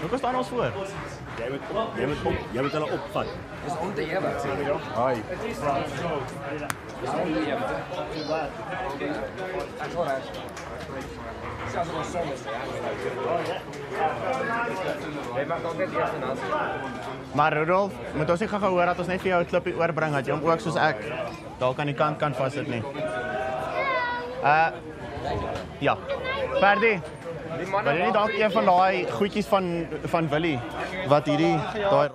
Hoe staan ons voor? Jy moet hulle opvat. Dis onteëwig. Haai. Dis onteëwig. Ek hoor dit. Selfs ons soms. Jy mag ook net eers naas. Maar Rudolf, moet ons nie gou hoor dat ons net vir jou 'n klippie oorbring dat jy hom ook soos ek dalk aan die kant kan vassit nie. Ja. Ferdi. Wil jy nie dalk een van daai goedjies van Willie wat hierdie daai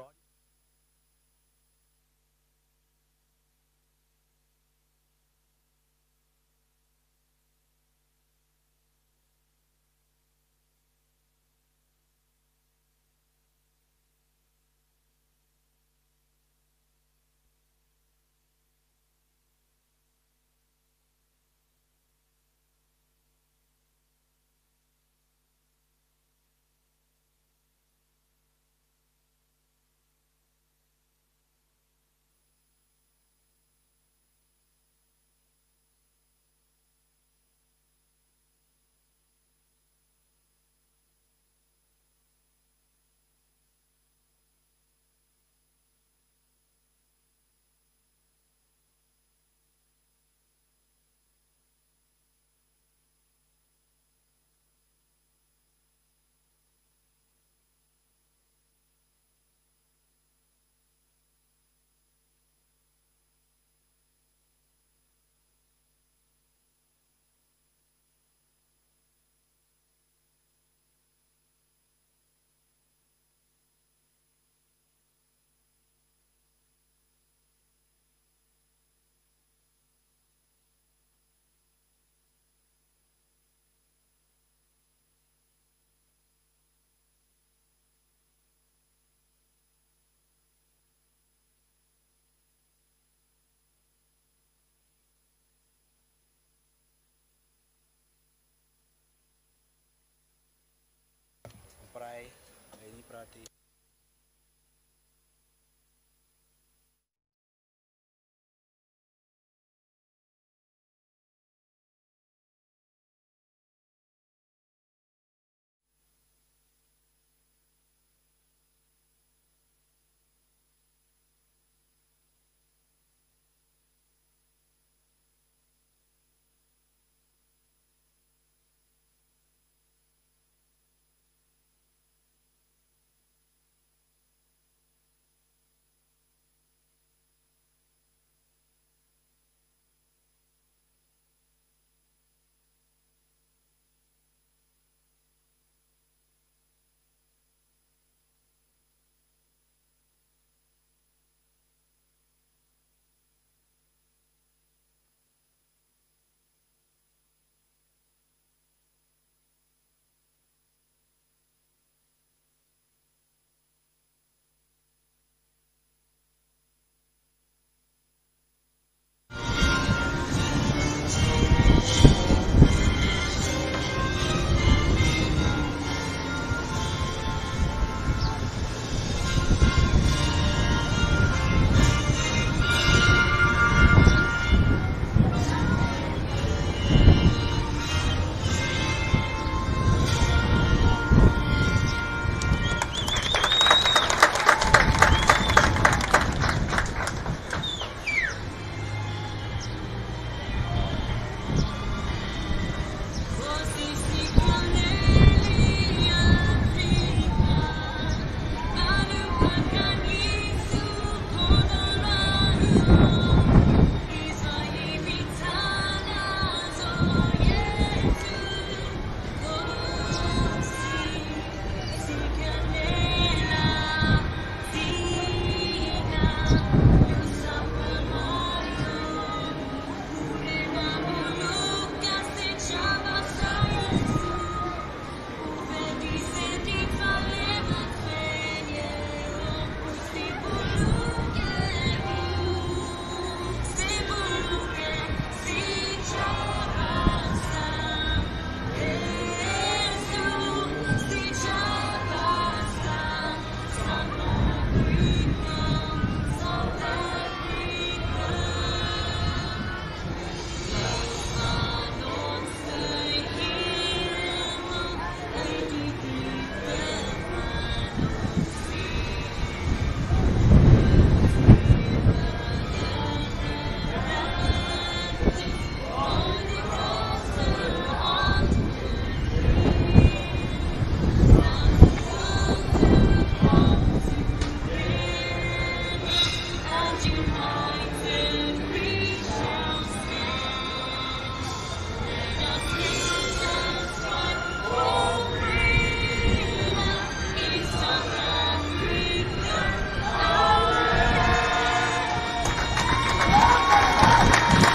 Pray, nie praat nie.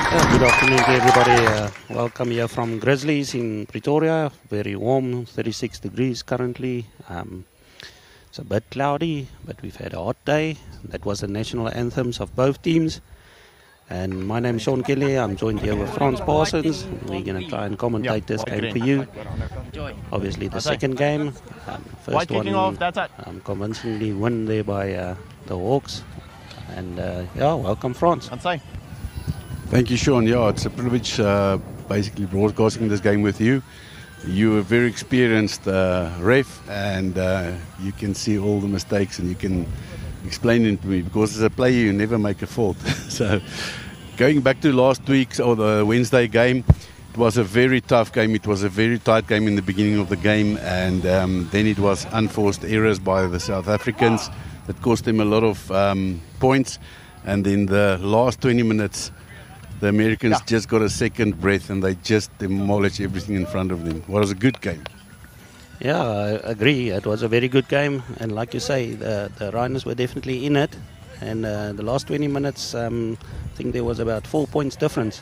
Good afternoon to everybody. Welcome here from Grizzlies in Pretoria. Very warm, 36 degrees currently. It's a bit cloudy, but we've had a hot day. That was the national anthems of both teams. And my name is Sean Kelly. I'm joined here with Frans Parsons. We're going to try and commentate this game for you. Obviously the second game. First one convincingly won there by the Hawks. And yeah, welcome Frans. Thank you, Sean. Yeah, it's a privilege basically broadcasting this game with you. You're a very experienced ref, and you can see all the mistakes and you can explain it to me, because as a player you never make a fault. So going back to last week's or the Wednesday game, it was a very tough game. It was a very tight game in the beginning of the game, and then it was unforced errors by the South Africans that cost them a lot of points. And in the last 20 minutes, the Americans just got a second breath and they just demolished everything in front of them. It was a good game. Yeah, I agree. It was a very good game. And like you say, the Rhinos were definitely in it. And the last 20 minutes, I think there was about 4 points difference.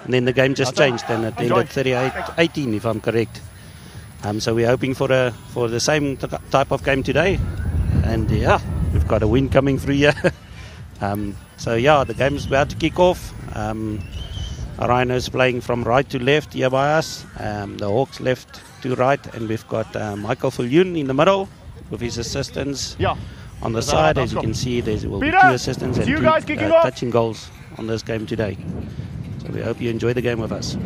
And then the game just changed and it ended 38-18, if I'm correct. So we're hoping for the same type of game today. And yeah, we've got a win coming through here. So yeah, the game's about to kick off. Rhinos playing from right to left here by us. The Hawks left to right, and we've got Michael Viljoen in the middle with his assistants on the side. As you can see, there will be 2 assistants and 2 touching goals on this game today. So we hope you enjoy the game with us.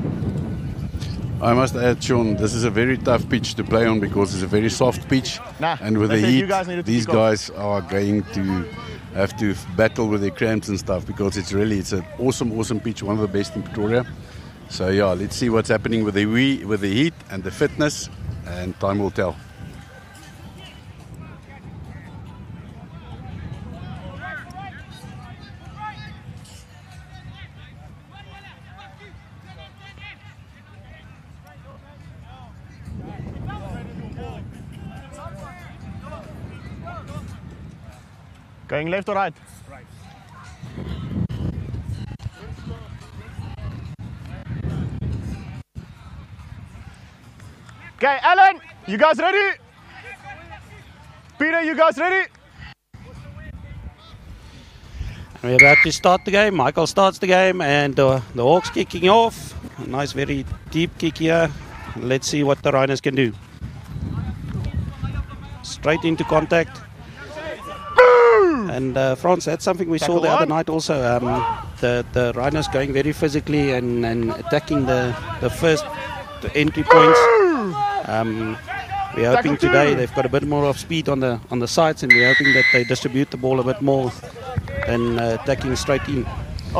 I must add, Sean, this is a very tough pitch to play on because it's a very soft pitch, and with the heat, these guys are going to have to battle with their cramps and stuff, because it's an awesome pitch, one of the best in Pretoria. So yeah, let's see what's happening with the heat and the fitness, and time will tell. Going left or right? Right. Okay, Alan, you guys ready? Peter, you guys ready? We're about to start the game. Michael starts the game, and the Hawks kicking off. A nice, very deep kick here. Let's see what the Rhinos can do. Straight into contact. And Frans, that's something we saw the other night also. The Rhinos going very physically and attacking the first entry points. We're hoping today they've got a bit more of speed on the sides, and we're hoping that they distribute the ball a bit more than attacking straight in.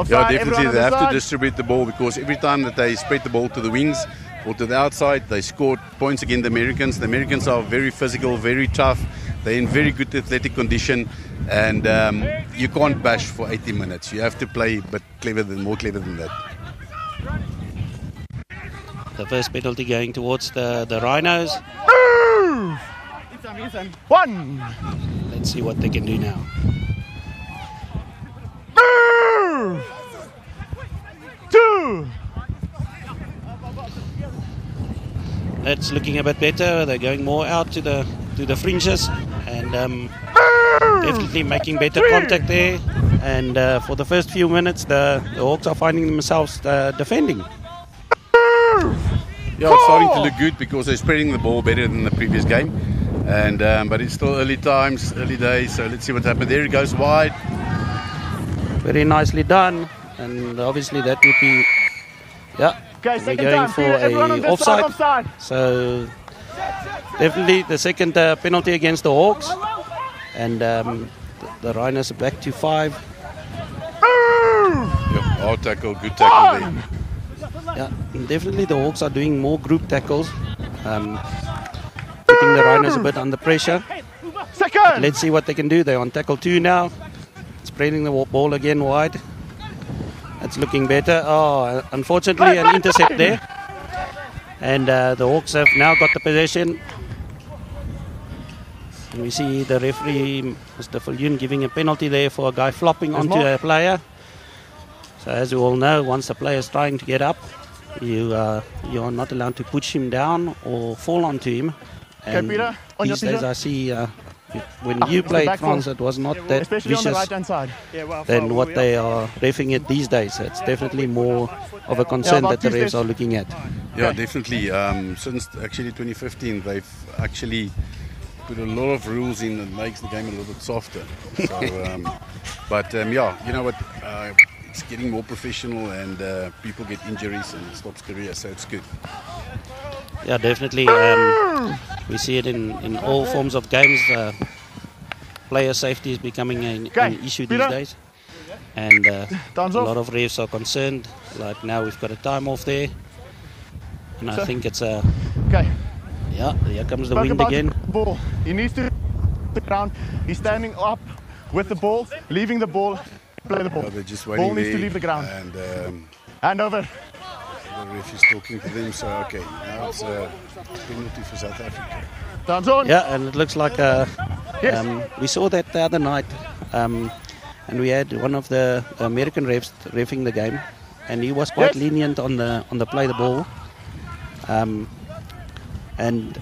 Yeah, definitely they have to distribute the ball, because every time that they spread the ball to the wings or to the outside, they scored points against the Americans. The Americans are very physical, very tough. They're in very good athletic condition, and you can't bash for 80 minutes. You have to play, but more clever than that. The first penalty going towards the Rhinos. 1. Let's see what they can do now. 2. That's looking a bit better. They're going more out to the fringes, and definitely making better contact there. And for the first few minutes, the Hawks are finding themselves defending. Yeah, it's starting to look good because they're spreading the ball better than the previous game. And but it's still early days, so let's see what happens. There it goes wide. Very nicely done, and obviously that would be, we're going for a offside. So definitely the second penalty against the Hawks, and the Rhinos are back to 5. Hard tackle, good tackle there. Yeah, definitely the Hawks are doing more group tackles, putting the Rhinos a bit under pressure. Let's see what they can do. They're on tackle 2 now, spreading the ball again wide. That's looking better. Oh, unfortunately an intercept there, and the Hawks have now got the possession. And we see the referee, Mr. Viljoen, giving a penalty there for a guy flopping onto a player. So as you all know, once the player is trying to get up, you are not allowed to push him down or fall onto him. And Peter, on your these days teacher. I see when you played back France, foot. it was not that Especially on the vicious right-hand side. than what they are reffing it these days. It's definitely more of a concern about that the 2 refs steps. are looking at. Yeah, definitely. Since actually 2015, they've actually put a lot of rules in that makes the game a little bit softer. So, yeah, you know what? It's getting more professional, and people get injuries and it stops careers, so it's good. Yeah, definitely. We see it in all forms of games. Player safety is becoming an issue these Peter. days. And a Thumbs off. lot of refs are concerned. Like now we've got a time off there. And I think it's a... Okay. Yeah, here comes the Spoke wind about again. the ball. He needs to the ground. He's standing up with the ball, leaving the ball, play the ball. They're just waiting Ball needs to there, leave the ground. and Hand over. the ref is talking to them. So okay, now it's a penalty for South Africa. Thumbs on. Yeah, and it looks like Yes. we saw that the other night, and we had one of the American refs reffing the game, and he was quite Yes. lenient on the play the ball. And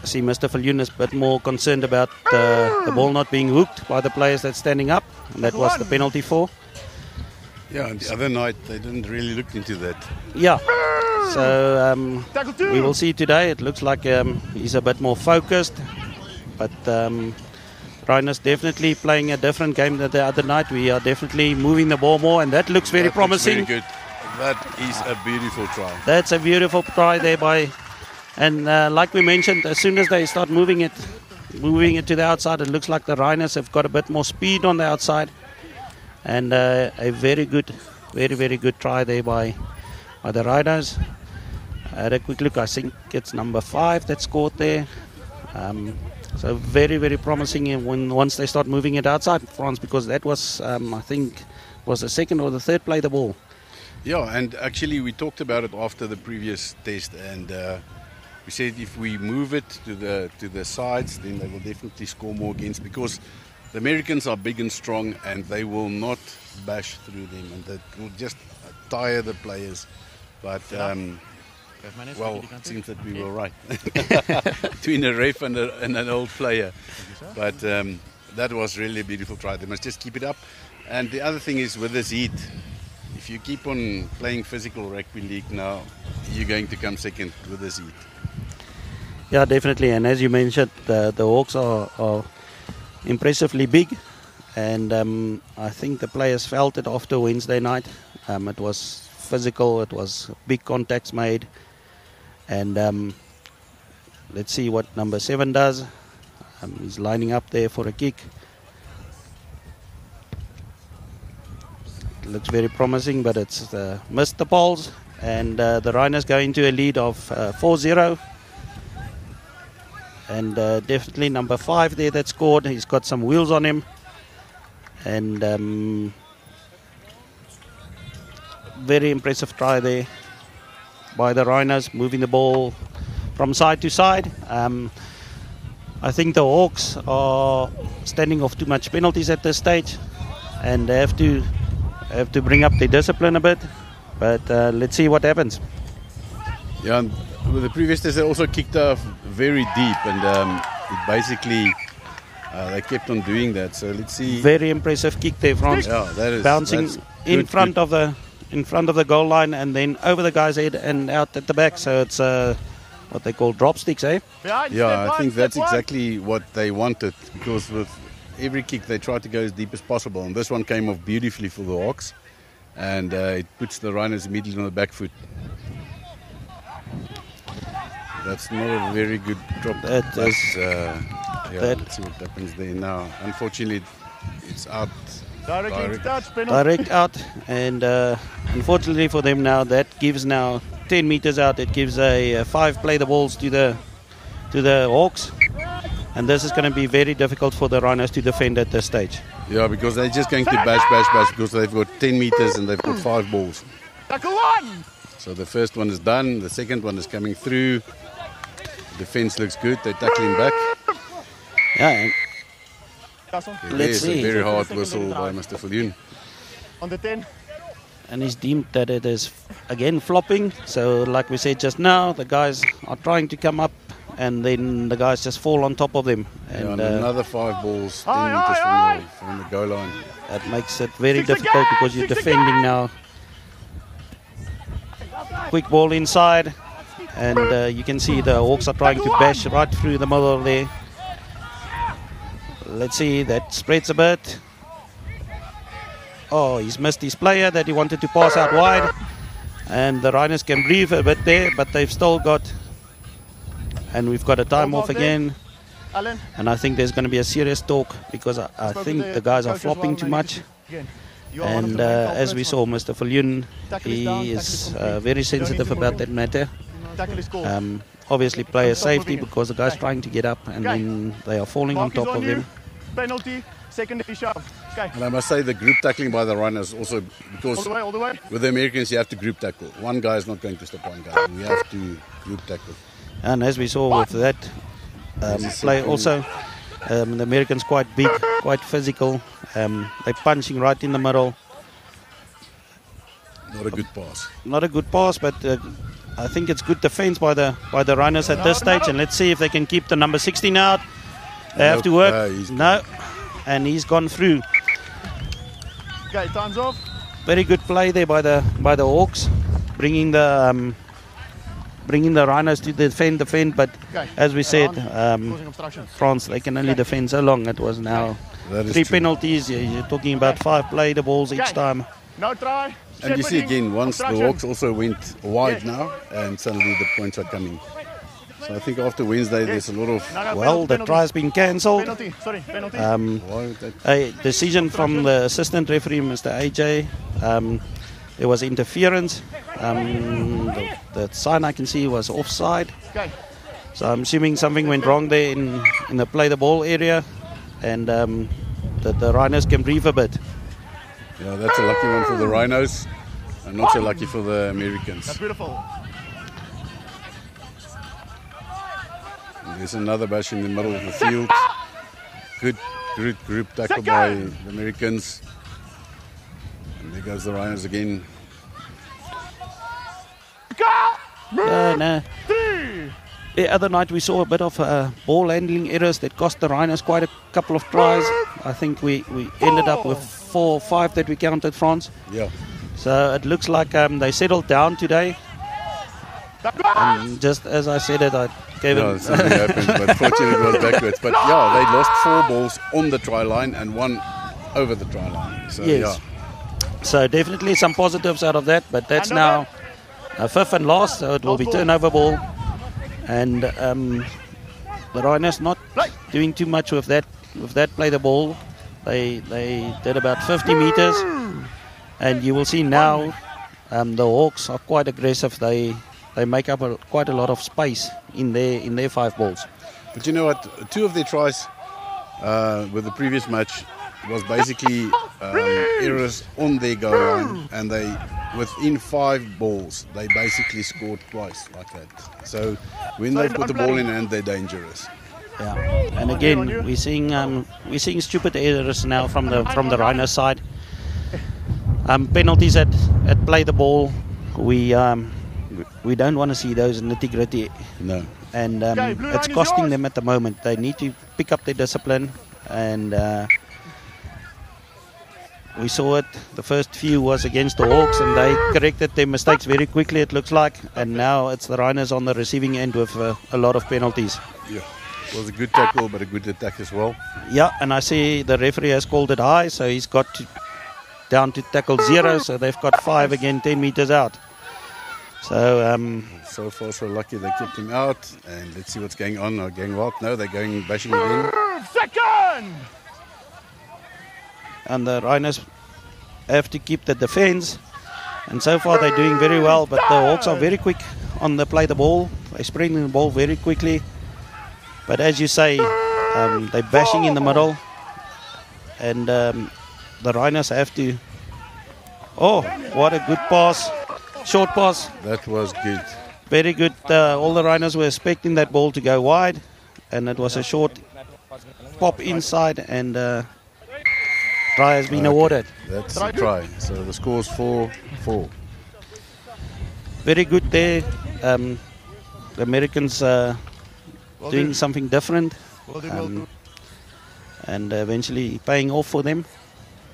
I see Mr. Viljoen is a bit more concerned about the ball not being hooked by the players that's standing up, and that was the penalty for. Yeah, and the other night they didn't really look into that. Yeah. So Tackle 2. we will see today. It looks like he's a bit more focused, but Rhinos definitely playing a different game than the other night. We are definitely moving the ball more, and that looks very That looks promising. very good. That is a beautiful try. That's a beautiful try there by, and like we mentioned, as soon as they start moving it to the outside, it looks like the Rhinos have got a bit more speed on the outside, and a very good, very good try there by the Rhinos. I had a quick look. I think it's number 5 that scored there. So very promising once they start moving it outside France, because that was I think was the second or the third play the ball. Yeah, and actually we talked about it after the previous test, and we said if we move it to the sides, then they will definitely score more against, because the Americans are big and strong, and they will not bash through them, and that will just tire the players. But well, it seems that we were right between a ref and an old player. But that was really a beautiful try. They must just keep it up. And the other thing is, with this heat, if you keep on playing physical rugby league now, you're going to come second with this heat. Yeah, definitely. And as you mentioned, the Hawks are impressively big, and I think the players felt it after Wednesday night. It was physical, it was big contacts made, and let's see what number 7 does. He's lining up there for a kick. It looks very promising, but it's missed the poles, and the Rhinos go into a lead of 4-0. And definitely number 5 there that scored. He's got some wheels on him. And very impressive try there by the Rhinos, moving the ball from side to side. I think the Hawks are standing off too much penalties at this stage, and they have to bring up their discipline a bit. But let's see what happens. Yeah, and with the previous test, they also kicked off very deep, and it basically they kept on doing that. So let's see. Very impressive kick there, France. Yeah, that is bouncing that's in good, front good. of the goal line, and then over the guy's head and out at the back. So it's what they call drop sticks, eh? Behind, Yeah, step I one, think step that's one. exactly what they wanted, because with every kick they tried to go as deep as possible, and this one came off beautifully for the Hawks, and it puts the Rhinos immediately on the back foot. That's not a very good drop. That is- Let's see what happens there now. Unfortunately, it's out. Directly Direct. touch, penalty. Direct out, and unfortunately for them now, that gives now 10 meters out. It gives a 5 play the balls to the Hawks, and this is going to be very difficult for the Rhinos to defend at this stage. Yeah, because they're just going to bash, because they've got 10 meters and they've got 5 balls. Tackle 1. So the first one is done, the second one is coming through. The defense looks good, they tackle him back. Yeah, and That's on. Let's There's see. a very hard whistle by Mr. Viljoen. On the 10. and he's deemed that it is again flopping. So like we said just now, the guys are trying to come up, and then the guys just fall on top of them. And another 5 balls, 10 meters from the goal line. That makes it very difficult because you're defending now. Quick ball inside, and you can see the Hawks are trying to bash right through the middle there. Let's see, that spreads a bit. Oh, he's missed his player that he wanted to pass out wide. And the Rhinos can breathe a bit there, but they've still got... And we've got a time off again. And I think there's going to be a serious talk because I think the guys are flopping too much. And as we saw, Mr. Viljoen, he is very sensitive about that matter. Obviously player safety because the guy's trying to get up and then they are falling on top of him. Penalty, secondary shove. And I must say the group tackling by the Rhinos also, because All the way. with the Americans you have to group tackle. One guy is not going to stop one guy. We have to group tackle. And as we saw with that play also, the Americans quite big, quite physical. They're punching right in the middle. Not a good pass. Not a good pass, but I think it's good defense by the Rhinos at this stage. And let's see if they can keep the number 16 out. They have to work. And he's gone through. Okay, time's off. Very good play there by the Hawks, bringing the Rhinos to defend. But as we said, France, they can only defend so long. It was now 3 penalties. You're talking about 5 play the balls each time. No try. And you see again, once the Hawks also went wide now, and suddenly the points are coming. So I think after Wednesday there's a lot of... Well, the try has been cancelled. Penalty. A decision from the assistant referee, Mr. AJ. There was interference. The sign I can see was offside. So I'm assuming something went wrong there in the play the ball area, and the Rhinos can breathe a bit. Yeah, that's a lucky one for the Rhinos, and not so lucky for the Americans. That's beautiful. And there's another bash in the middle of the field. Good group tackle by the Americans. And there goes the Rhinos again. No. The other night we saw a bit of ball handling errors that cost the Rhinos quite a couple of tries. I think we ended up with 4 or 5 that we counted, France. Yeah. So it looks like they settled down today. And just as I said it, I gave it... something happened, but fortunately it was backwards. But yeah, they lost 4 balls on the try line and 1 over the try line. So, yes. Yeah. So definitely some positives out of that, but that's now 5th and last, so it will be turnover ball. And the Rhinos not doing too much with that play the ball. They did about 50 meters, and you will see now the Hawks are quite aggressive. They make up quite a lot of space in their 5 balls. But you know what? 2 of their tries with the previous match was basically errors on their goal line, and they within 5 balls they basically scored twice like that. So when they put the ball in hand, they're dangerous. Yeah, and again we're seeing stupid errors now from the Rhino side. Penalties at play the ball. We don't want to see those nitty-gritty. No. And it's costing them at the moment. They need to pick up their discipline, and we saw it. The first few was against the Hawks, and they corrected their mistakes very quickly, it looks like. And now it's the Rhinos on the receiving end with a lot of penalties. Yeah, it was a good tackle, but a good attack as well. Yeah, and I see the referee has called it high, so he's got down to tackle 0, so they've got 5 again, 10 meters out. So so far so lucky they kept him out, and let's see what's going on. Or going what? No, they're going bashing again. Second! And the Rhinos have to keep the defense, and so far they're doing very well, but the Hawks are very quick on the play the ball. They're spreading the ball very quickly, but as you say, they're bashing in the middle, and the Rhinos have to... Oh, what a good pass, short pass. That was good. Very good. All the Rhinos were expecting that ball to go wide, and it was a short pop inside, and try has been awarded. That's a try. So the score's 4-4. Very good there. The Americans doing something different. And eventually paying off for them.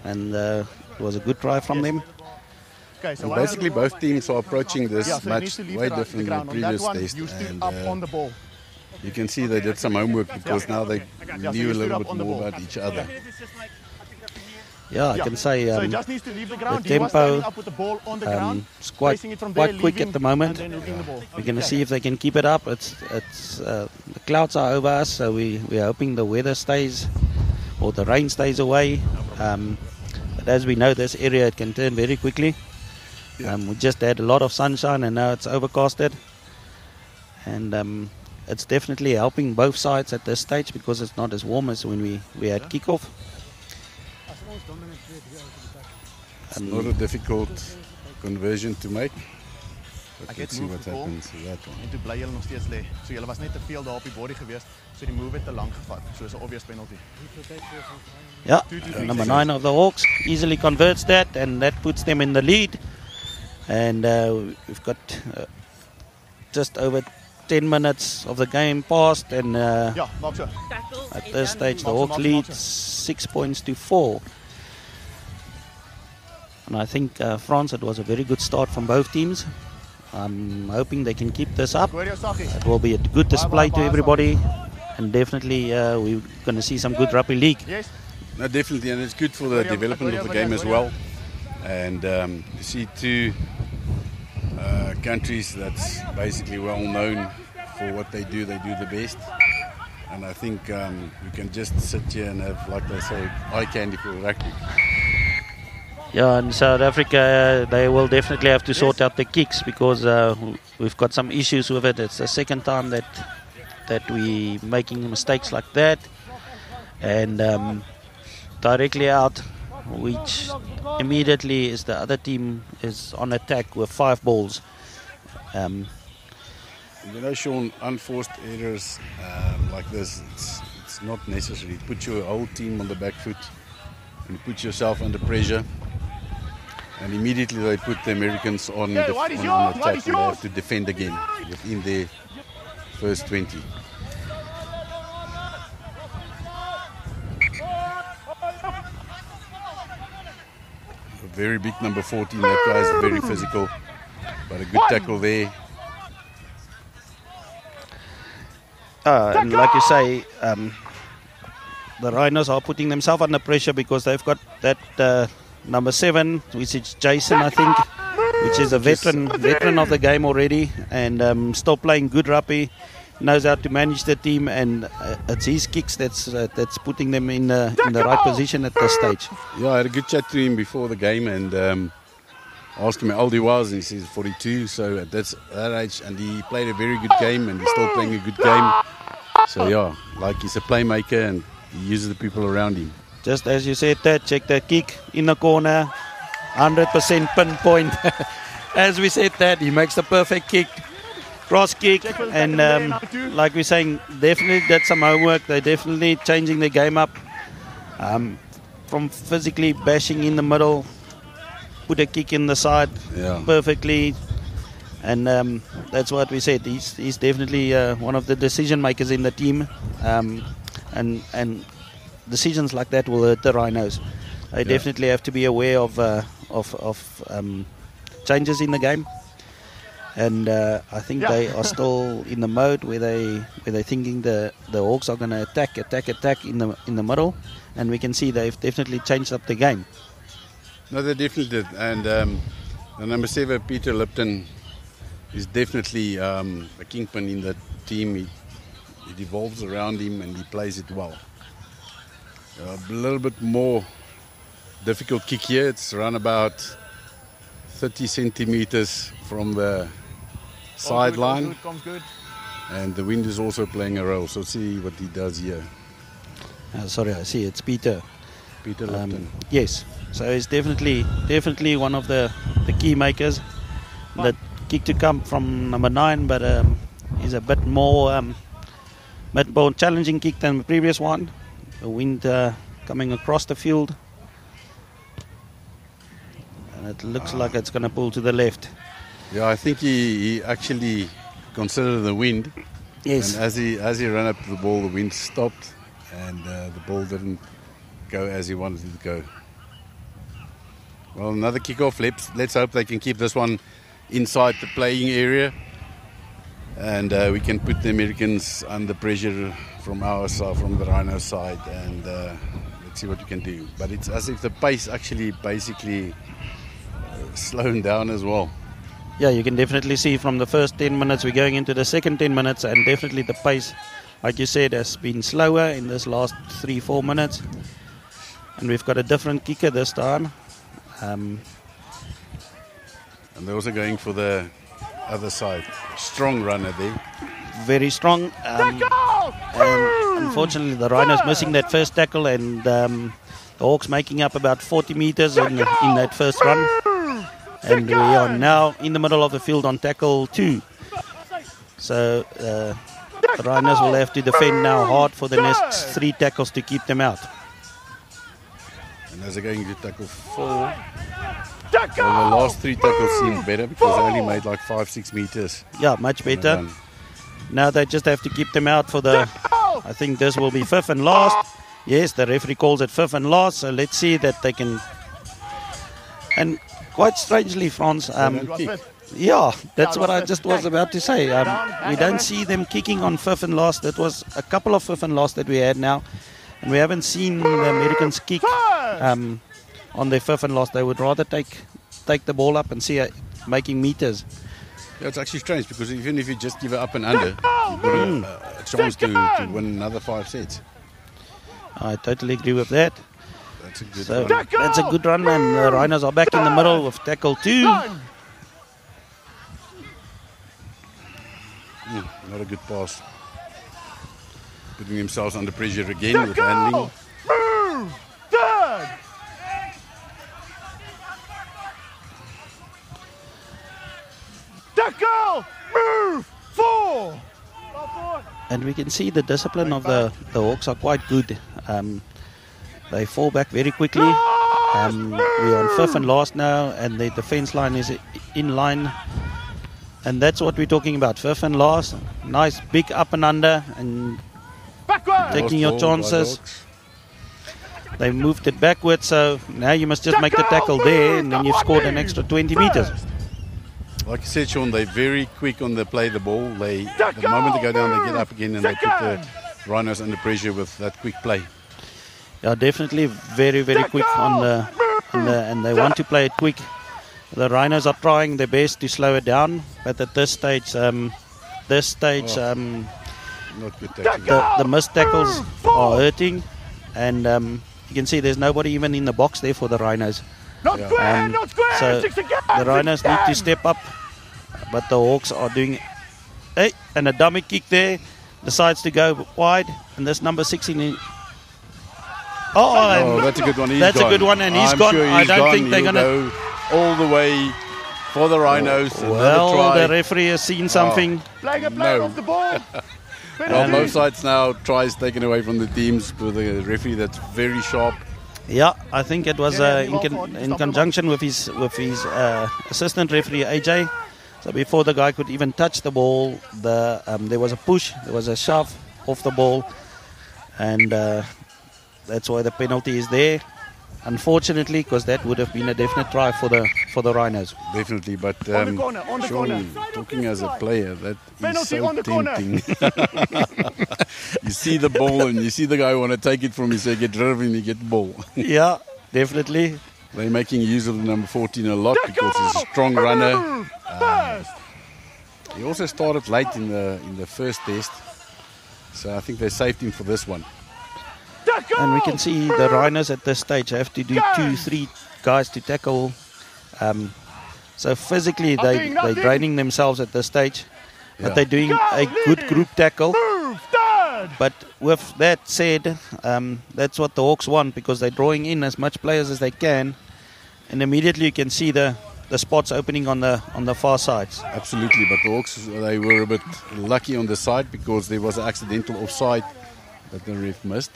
And it was a good try from them. Okay, so And basically, both teams are approaching this yeah, so match needs to leave way the different ground. than On previous that one, test. you stood And up on the ball. you can see they did some homework because now they so knew you a stood little up bit on the more ball. about each other. Yeah, I can say so he just needs to leave the ground. the He was tempo, standing up with the ball on the ground. it's quite placing it from there, quick leaving, at the moment. and then hooking the ball. We're going to see if they can keep it up. It's the clouds are over us, so we're hoping the weather stays or the rain stays away. But as we know, this area it can turn very quickly. We just had a lot of sunshine and now it's overcasted. And it's definitely helping both sides at this stage because it's not as warm as when we had kickoff. It's not a difficult conversion to make. But Ek let's het see move what gevolg. happens with that one. En toe bly hulle nog steeds lê. So hulle was net te veel daar op die body geweest. So die move het te lank gevat. So is 'n obvious penalty. Yeah, number 9 of the Hawks easily converts that and that puts them in the lead. And we've got just over 10 minutes of the game passed and Ja, maak so. at this stage the Hawks lead 6 points to 4. And I think France, it was a very good start from both teams. I'm hoping they can keep this up. Hoor jou saggies. It will be a good display to everybody. And definitely we're going to see some good rugby league. Yes. No, definitely, and it's good for the development of the game as well. And you see two countries that's basically well known for what they do the best. And I think you can just sit here and have, like they say, eye candy for rugby. Yeah, in South Africa, they will definitely have to sort out the kicks because we've got some issues with it. It's the second time that we making mistakes like that. And directly out, which immediately is the other team is on attack with 5 balls. You know, Sean, unforced errors like this, it's not necessary. Put your whole team on the back foot and put yourself under pressure. And immediately they put the Americans on attack and they have to defend again within their first 20. A very big number 14, that guy is very physical, but a good tackle there. And like you say, the Rhinos are putting themselves under pressure because they've got that number 7, which is Jason, I think, which is a veteran of the game already, and still playing good rugby, knows how to manage the team, and it's his kicks that's putting them in the right position at this stage. Yeah, I had a good chat to him before the game and asked him how old he was, and he says 42, so that's that age, and he played a very good game, and he's still playing a good game. So yeah, like he's a playmaker, and he uses the people around him. Just as you said that, check the kick in the corner, 100% pinpoint. As we said that, he makes the perfect kick, cross kick, and like we're saying, definitely did some homework. They're definitely changing the game up from physically bashing in the middle, put a kick in the side perfectly. And that's what we said. He's definitely one of the decision makers in the team, and decisions like that will hurt the Rhinos. They definitely have to be aware of changes in the game, and I think they are still in the mode where they're thinking the Hawks are going to attack in the middle, and we can see they've definitely changed up the game. No, they definitely did, and the number 7, Peter Lipton, is definitely a kingpin in the team. It evolves around him and he plays it well. A little bit more difficult kick here. It's around about 30 centimeters from the sideline. And the wind is also playing a role. So see what he does here. Sorry, I see it's Peter. Peter Lipton. Yes. So he's definitely one of the key makers. That kick to come from number 9, but he's a bit more challenging kick than the previous one. The wind coming across the field And it looks like it's going to pull to the left. Yeah, I think he actually considered the wind. Yes. And as he ran up to the ball, the wind stopped, and the ball didn't go as he wanted it to go. Well, another kickoff. Let's hope they can keep this one inside the playing area, and we can put the Americans under pressure from our side, from the Rhino side, and let's see what we can do. But it's as if the pace actually basically slowing down as well. Yeah, you can definitely see from the first 10 minutes we're going into the second 10 minutes, and definitely the pace, like you said, has been slower in this last 3-4 minutes. And we've got a different kicker this time. And they're also going for the other side. Strong runner there. Very strong. And unfortunately, the Rhinos missing that first tackle, and the Hawks making up about 40 meters in that first run. And we are now in the middle of the field on tackle 2. So the Rhinos will have to defend now hard for the next 3 tackles to keep them out. And as they're going to tackle 4, well, the last 3 tackles seem better because they only made like 5-6 meters. Yeah, much better. Now they just have to keep them out for the, I think this will be 5th and last. Yes, the referee calls it 5th and last, so let's see that they can. And quite strangely, Frans, yeah, that's what I just was about to say. We don't see them kicking on 5th and last. That was a couple of 5th and last that we had now. And we haven't seen the Americans kick on their 5th and last. They would rather take the ball up and see making meters. Yeah, it's actually strange because even if you just give it up and under, you've got a chance to win another 5 sets. I totally agree with that. That's a good So run. that's a good run, and the Rhinos are back in the middle with tackle 2. Not a good pass. Putting themselves under pressure again with handling. Move! Third! Tackle! Move! 4! And we can see the discipline of the Hawks are quite good. They fall back very quickly. We're on 5th and last now, and the defense line is in line. And that's what we're talking about, 5th and last. Nice big up and under, and taking your chances. They moved it backwards, so now you must just make the tackle there, and then you've scored an extra 20 meters. Like you said, Sean, they're very quick on the play the ball. The moment they go down, they get up again, and they put the Rhinos under pressure with that quick play. Yeah, definitely very, very quick on the and they want to play it quick. The Rhinos are trying their best to slow it down, but at this stage, Not good tackling. the missed tackles are hurting, and you can see there's nobody even in the box there for the Rhinos. Not square, not square. So 6 again, the Rhinos 6 need to again. step up, but the Hawks are doing. Hey, and a dummy kick there, decides to go wide, and this number 16. Oh, that's a good one. That's a good one, and he's I'm gone. Sure I don't think they're He'll going to. go all the way for the Rhinos. Well, try. the referee has seen something. Playing a player No. off the ball. Well, both sides now tries taken away from the teams with the referee that's very sharp. Yeah, I think it was Yeah, in conjunction with his assistant referee AJ. So before the guy could even touch the ball, there was a push, there was a shove off the ball, and that's why the penalty is there. Unfortunately, because that would have been a definite try for the Rhinos. Definitely, but On the corner, on the Sean, corner. talking as a player, that is Penalty so on the corner. tempting. You see the ball and you see the guy want to take it from you, so you get rid of him, you get the ball. Yeah, definitely. They're making use of the number 14 a lot because he's a strong runner. He also started late in the first test, so I think they saved him for this one. And we can see the Rhinos at this stage have to do 2-3 guys to tackle. So physically they're draining themselves at this stage. But they're doing a good group tackle. But with that said, that's what the Hawks want, because they're drawing in as much players as they can. And immediately you can see the spots opening on the far sides. Absolutely, but the Hawks, they were a bit lucky on the side because there was an accidental offside that the ref missed.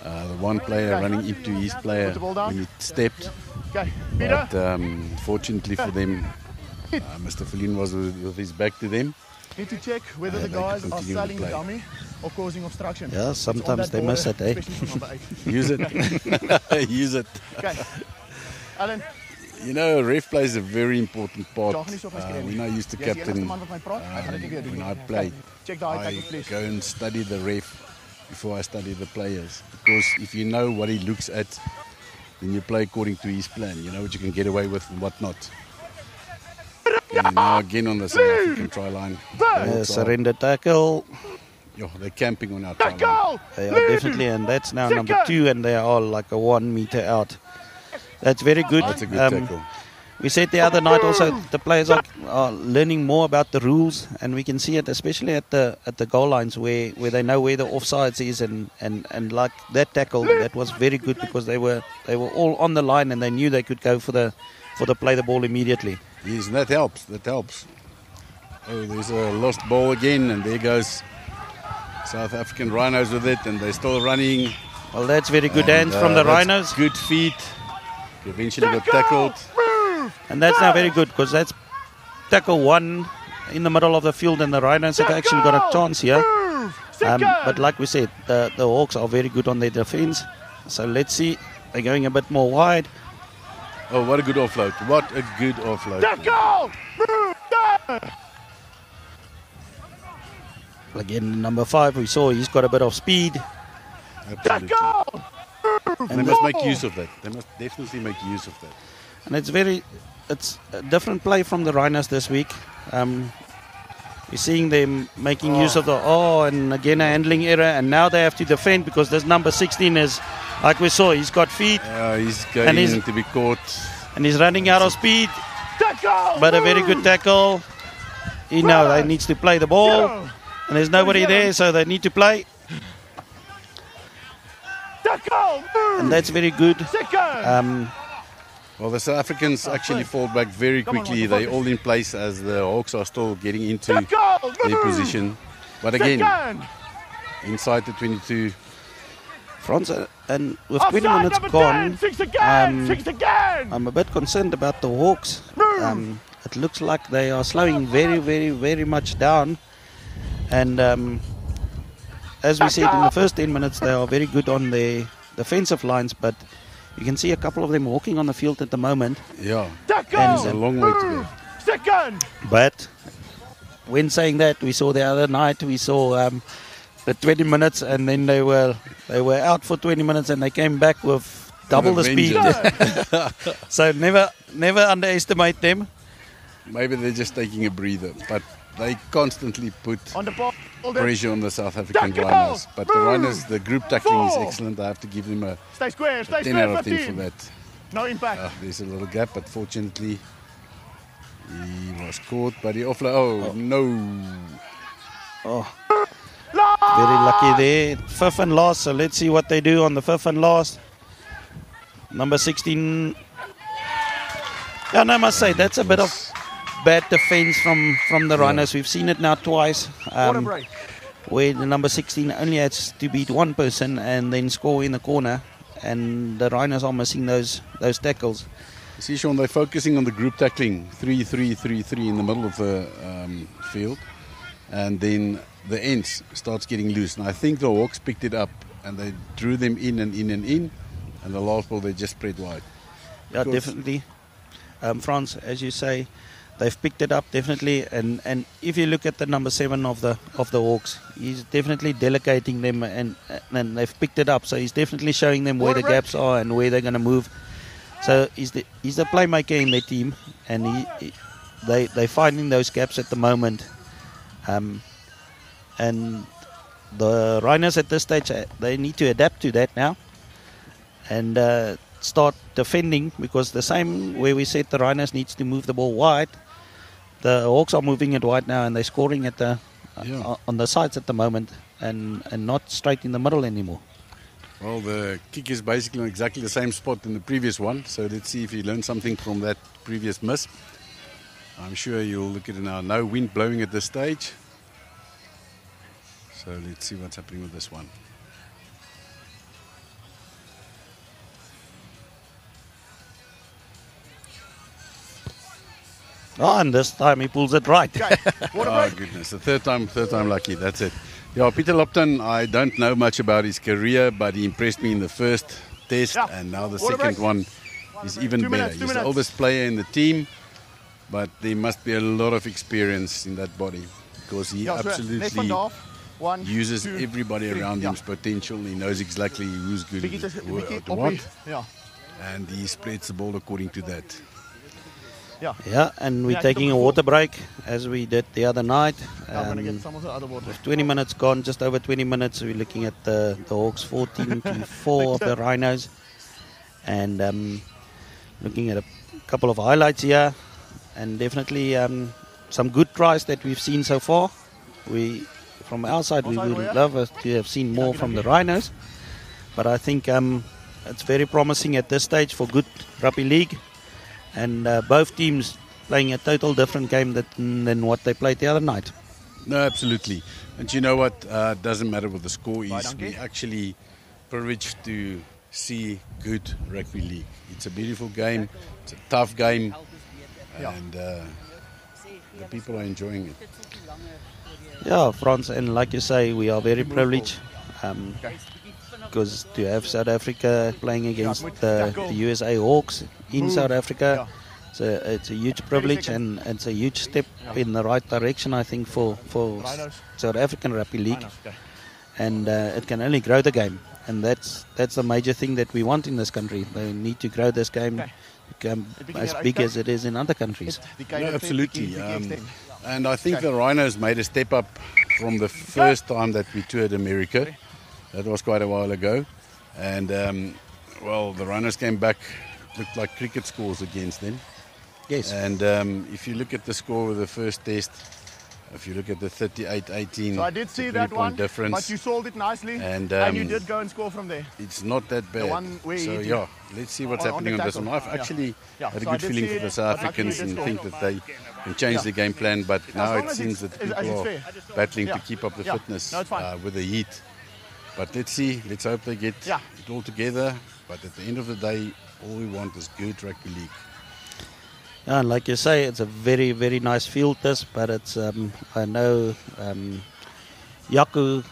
The one player running into his player when he stepped, Okay, Peter. But fortunately for them, Mr. Feline was with his back to them. Need to check whether the they could guys are continue to selling the play. dummy or causing obstruction. Yeah, It's on sometimes that they miss border, it, eh? especially for number 8. Use it. Use it. Okay. Alan, You know, ref plays a very important part. Dag nie so op my skerm nie. When I used to Jy is die captain, enigste man wat my praat. Ek gaan dit nie weer doen when nie. I played, Check daai I tackle please. go and study the ref before I study the players. Because if you know what he looks at, then you play according to his plan. You know what you can get away with and what not. Okay, now again on the South African try line. Surrender tackle. They're camping on our try line. Tackle! They are definitely, and that's now number 2, and they are like a 1 meter out. That's very good. That's a good tackle. We said the other night also the players are learning more about the rules, and we can see it especially at the goal lines where they know where the offsides is, and like that tackle that was very good because they were all on the line and they knew they could go for the play the ball immediately. Yes, that helps. That helps. Oh, there's a lost ball again, and there goes South African Rhinos with it, and they're still running. Well, that's very good hands from the that's Rhinos. Good feet. Eventually got tackled. And that's now very good because that's tackle 1 in the middle of the field, and the Rhinos have actually got a chance here. But like we said, the Hawks are very good on their defense. So let's see. They're going a bit more wide. Oh, what a good offload. What a good offload. Again, number 5, we saw he's got a bit of speed. Absolutely. And they must make use of that. They must definitely make use of that. And it's a different play from the Rhinos this week. We're seeing them making use of and again a handling error, and now they have to defend because this number 16 is, like we saw, he's got feet. He's going to be caught. And he's running out of speed. But a very good tackle. He needs to play the ball. And there's nobody there, so they need to play. And that's very good. Well, the South Africans actually fall back very quickly. They're all in place as the Hawks are still getting into their position. But again, inside the 22. Franz, and with 20 minutes gone, I'm a bit concerned about the Hawks. It looks like they are slowing very, very, very much down. And as we said in the first 10 minutes, they are very good on their defensive lines, but you can see a couple of them walking on the field at the moment. Yeah, there's a long way to go. But when saying that, we saw the other night, the 20 minutes, and then they were out for 20 minutes, and they came back with double the speed. So never underestimate them. Maybe they're just taking a breather, but they constantly put pressure on the South African Rhinos. But the Rhinos, the group tackling is excellent. I have to give them a 10 out of 10 for that. No impact. There's a little gap, but fortunately he was caught, but he offload. Oh, no. Oh. Very lucky there. 5th and last, so let's see what they do on the 5th and last. Number 16. Yeah, no, I must say, that's a bit of bad defense from the Rhinos. We've seen it now twice. Where the number 16 only has to beat one person and then score in the corner. And the Rhinos are missing those tackles. See, Sean, they're focusing on the group tackling. 3-3-3-3 in the middle of the field. And then the ends starts getting loose. And I think the Hawks picked it up and they drew them in and in and in. And the last ball, they just spread wide. Yeah, definitely. Franz, as you say, they've picked it up definitely. And if you look at the number 7 of the Hawks, he's definitely delegating them and they've picked it up. So he's definitely showing them where the gaps are and where they're going to move. So he's the playmaker in their team, and they're finding those gaps at the moment. And the Rhinos at this stage, they need to adapt to that now and start defending, because the same way we said the Rhinos needs to move the ball wide, the Hawks are moving it wide now, and they're scoring at the on the sides at the moment and not straight in the middle anymore. Well, the kick is basically on exactly the same spot in the previous one, so let's see if you learn something from that previous miss. I'm sure you'll look at it now. No wind blowing at this stage. So let's see what's happening with this one. Oh, and this time he pulls it right. Okay. Water Oh break. goodness, the third time lucky. That's it. Yeah, Peter Lupton. I don't know much about his career, but he impressed me in the first test, Yeah. and now the Water second break. one is even 2 better. minutes, 2 He's the minutes. oldest player in the team, but there must be a lot of experience in that body because he Ja, so, net van absolutely daar af. 1, uses 2, everybody 3. around Ja. him's potential. He knows exactly who's good Bietjie and tussen- who- bietjie to op what, die- Ja. and he spreads the ball according to that. Ja. Yeah, and we're Yeah, I get taking a the water break as we did the other night. I'm going to get some of the other water. 20 minutes gone, just over 20 minutes. We're looking at the Hawks 14 to 4 of the Rhinos. And looking at a couple of highlights here. And definitely some good tries that we've seen so far. From our side, we would love to have seen more from the Rhinos. But I think it's very promising at this stage for good rugby league. And both teams playing a total different game than what they played the other night. No, absolutely. And you know what? Doesn't matter what the score is. dankie. We're actually privileged to see good rugby league. It's a beautiful game. It's a tough game. And the people are enjoying it. Yeah, Frans, and like you say, we are very privileged because to have South Africa playing against the USA Hawks in South Africa, it's a huge privilege and it's a huge step in the right direction, I think, for South African Rugby League. Rhinos, okay. And it can only grow the game. And that's the major thing that we want in this country. They need to grow this game become as big as it is in other countries. Die No, kyk, absolutely. bietjie extend. And I think the Rhinos made a step up from the first time that we toured America. That was quite a while ago. And, the Rhinos came back, looked like cricket scores against them. Yes. And if you look at the score of the first test, if you look at the 38-18, So I did see it's a that 20-point one, difference. but you sold it nicely, And, you did go and score from there. It's not that bad. one where So he- yeah, let's see what's on happening the on this one. tackle. I've actually Yeah, had a so I good did feeling see for the it, South but luckily Africans he did and score. think that they can change the game plan. But now long it as seems it's- that as people it's are fair. battling to Yeah. keep up the Yeah. fitness No, it's fine. with the heat. But let's see. Let's hope they get Yeah. it all together. But at the end of the day, all we want is good rugby league. Yeah, and like you say, it's a very, very nice field, this, but it's, I know Yaku,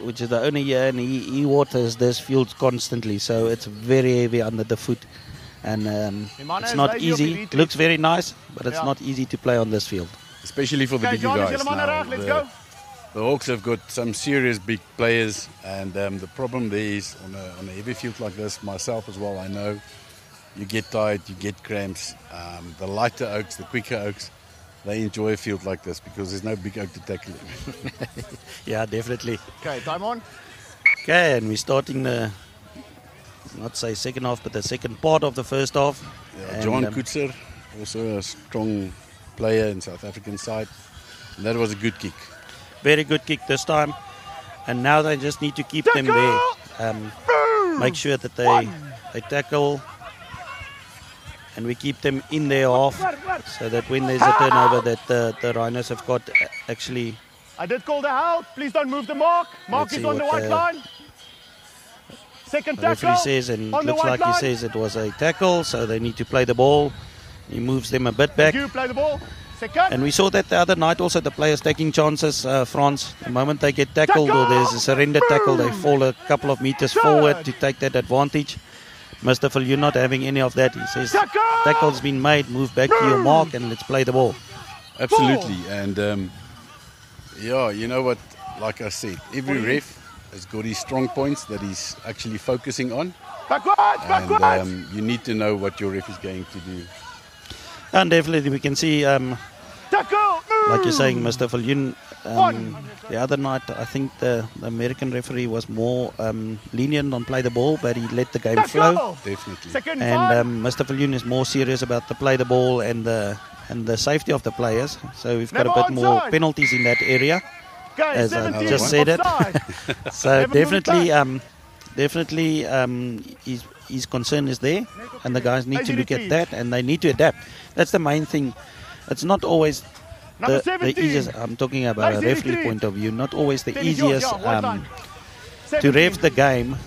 which is the owner here, and he waters this field constantly, so it's very heavy under the foot. And it's not easy. It looks very nice, but it's not easy to play on this field. Especially for the Okay, bigger John, is guys. helemaal Now, reg, let's go. the Hawks have got some serious big players, and the problem there is on a heavy field like this, myself as well, I know, you get tired, you get cramps. The lighter oaks, the quicker oaks, they enjoy a field like this because there's no big oak to tackle them. Yeah, definitely. Okay, time on. Okay, and we're starting the, not say second half, but the second part of the first half. And, John Kutzer, also a strong player in South African side, and that was a good kick. Very good kick this time. And now they just need to keep them there. Make sure that they tackle. And we keep them in their half so that when there's a turnover that the Rhinos have got actually... I did call the help. Please don't move the mark. Mark Let's is see on the what white the line. Second The tackle. referee says, and on the looks white like he line. says it was a tackle, so they need to play the ball. He moves them a bit back. You play the ball. Second. And we saw that the other night also, the players taking chances, France. The moment they get tackled or there's a surrender tackle, they fall a couple of meters forward to take that advantage. Mr. Phil, you're not having any of that. He says, tackle's been made, move back to your mark and let's play the ball. Absolutely, and you know what, like I said, every ref has got his strong points that he's actually focusing on. Backwards. And you need to know what your ref is going to do. And definitely we can see, Tackle. like you're saying, Mr. Phil, the other night I think the American referee was more lenient on play the ball, but he let the game flow. Definitely. Second And Mr. Viljoen is more serious about the play the ball and the safety of the players. So we've got a bit more penalties in that area, as I just said it. So definitely, his concern is there, and the guys need to look at that, and they need to adapt. That's the main thing. It's not always the easiest. I'm talking about a referee point of view. Not always the easiest to ref the game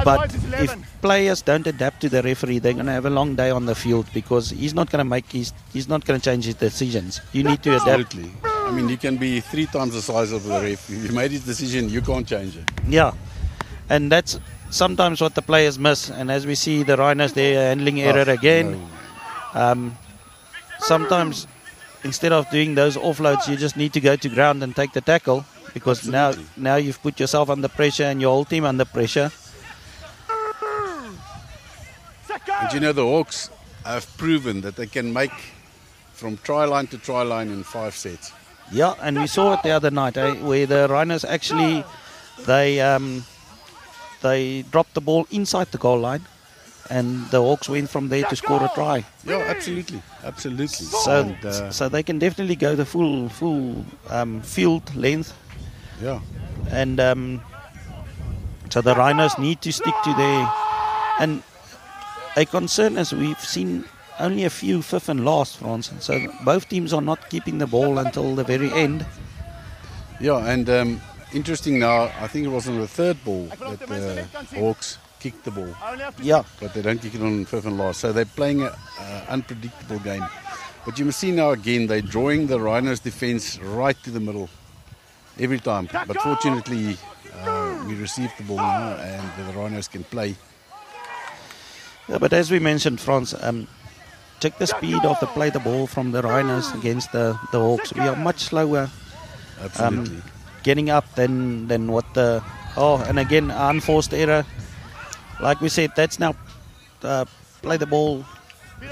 But if players don't adapt to the referee, they're going to have a long day on the field because he's not going to change his decisions. You need to adapt. Absolutely. I mean, you can be 3 times the size of the ref. If you made his decision, you can't change it. Yeah, and that's sometimes what the players miss. And as we see the Rhinos, they're handling error again. No. Sometimes instead of doing those offloads, you just need to go to ground and take the tackle because now you've put yourself under pressure and your whole team under pressure. And you know, the Hawks have proven that they can make from try line to try line in 5 sets. Yeah, and we saw it the other night where the Rhinos actually they dropped the ball inside the goal line, and the Hawks went from there to score a try. Yeah, absolutely. So they can definitely go the full field length. Yeah. And so the Rhinos need to stick to their. And a concern is we've seen only a few fifth and last, for instance. So both teams are not keeping the ball until the very end. Yeah, and interesting now, I think it was on the 3rd ball that the Hawks kicked the ball. Yeah. But they don't kick it on 5th and last. So they're playing an unpredictable game. But you must see now again, they're drawing the Rhinos defense right to the middle every time. But fortunately, we received the ball now and the Rhinos can play. Yeah, but as we mentioned, Frans, check the speed of the play the ball from the Rhinos against the Hawks. We are much slower getting up than what the... Oh, and again, unforced error. Like we said, that's now play the ball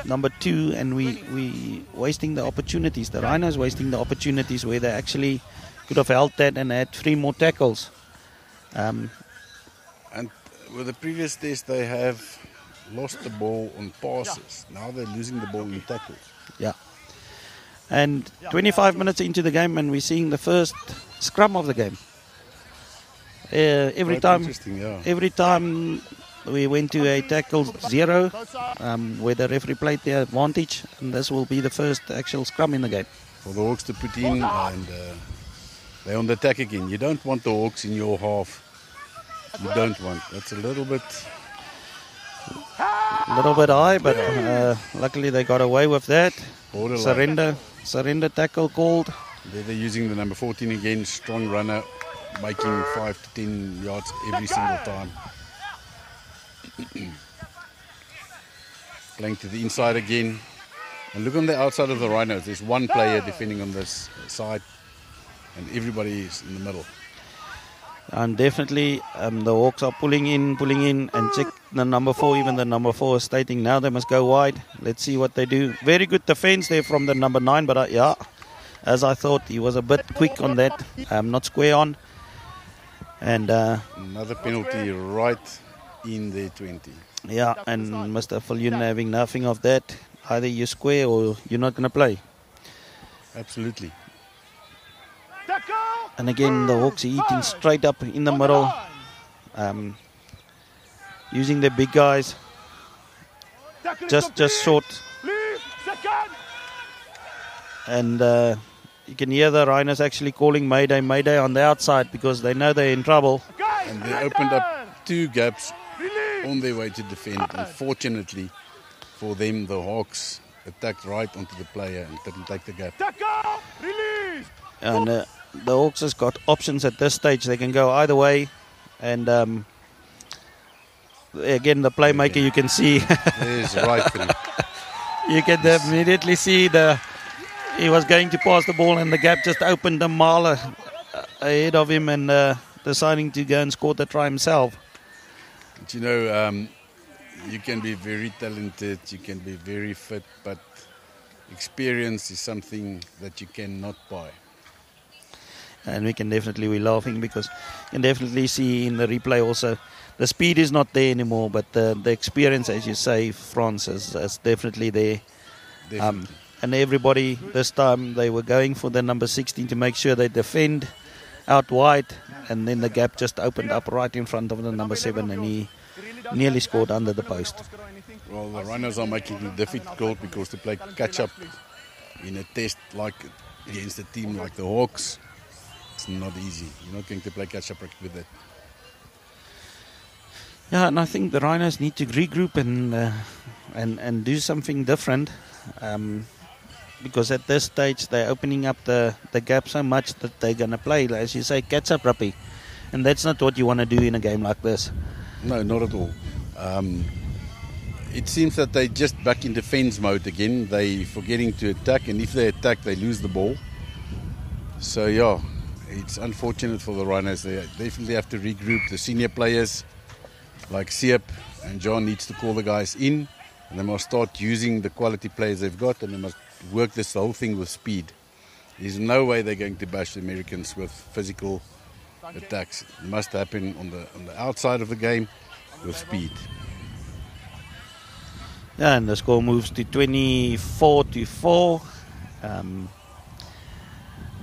number 2, and we wasting the opportunities. The Rhinos wasting the opportunities where they actually could have held that and had 3 more tackles. And with the previous test, they have lost the ball on passes. Now they're losing the ball in tackles. Yeah. And 25 minutes into the game, and we're seeing the first scrum of the game. Every time we went to a tackle 0, where the referee played their advantage, and this will be the first actual scrum in the game. For the Hawks to put in, and they're on the attack again. You don't want the Hawks in your half. You don't want. That's a little bit high, but luckily they got away with that. Surrender tackle called. They're using the number 14 again, strong runner, making 5 to 10 yards every single time. Playing to the inside again. And look on the outside of the Rhinos. There's one player defending on this side, and everybody is in the middle. And definitely the Hawks are pulling in, and check the number 4. Even the number 4 is stating now they must go wide. Let's see what they do. Very good defense there from the number 9, but as I thought, he was a bit quick on that, not square on. And another penalty right in their 20. Yeah, and Mr. Falun having nothing of that. Either you square or you're not going to play. Absolutely. And again, the Hawks are eating straight up in the middle, using the big guys, just short. And you can hear the Rhinos actually calling Mayday, Mayday on the outside because they know they're in trouble. And they opened up 2 gaps on their way to defend. Unfortunately for them, the Hawks attacked right onto the player and didn't take the gap. And the Hawks has got options at this stage. They can go either way. And again, the playmaker, you can see. There's right through. You can immediately see he was going to pass the ball and the gap just opened a mile ahead of him and deciding to go and score the try himself. But you know, you can be very talented, you can be very fit, but experience is something that you cannot buy. And we're laughing because you can definitely see in the replay also, the speed is not there anymore, but the experience, as you say, Frans, is definitely there. Definitely. And everybody, this time, they were going for the number 16 to make sure they defend out wide, and then the gap just opened up right in front of the number 7, and he nearly scored under the post. Well, the Rhinos are making it difficult because to play catch-up in a test like against a team like the Hawks, it's not easy. You're not going to play catch-up with it. Yeah, and I think the Rhinos need to regroup and do something different, because at this stage they're opening up the gap so much that they're going to play, as you say, catch-up rugby. And that's not what you want to do in a game like this. No, not at all. It seems that they're just back in defense mode again. They're forgetting to attack, and if they attack, they lose the ball. So, yeah, it's unfortunate for the Rhinos. They definitely have to regroup. The senior players like Siep and John needs to call the guys in, and they must start using the quality players they've got, and they must work this whole thing with speed. There's no way they're going to bash the Americans with physical attacks. It must happen on the outside of the game with speed. Yeah, and the score moves to 24-4,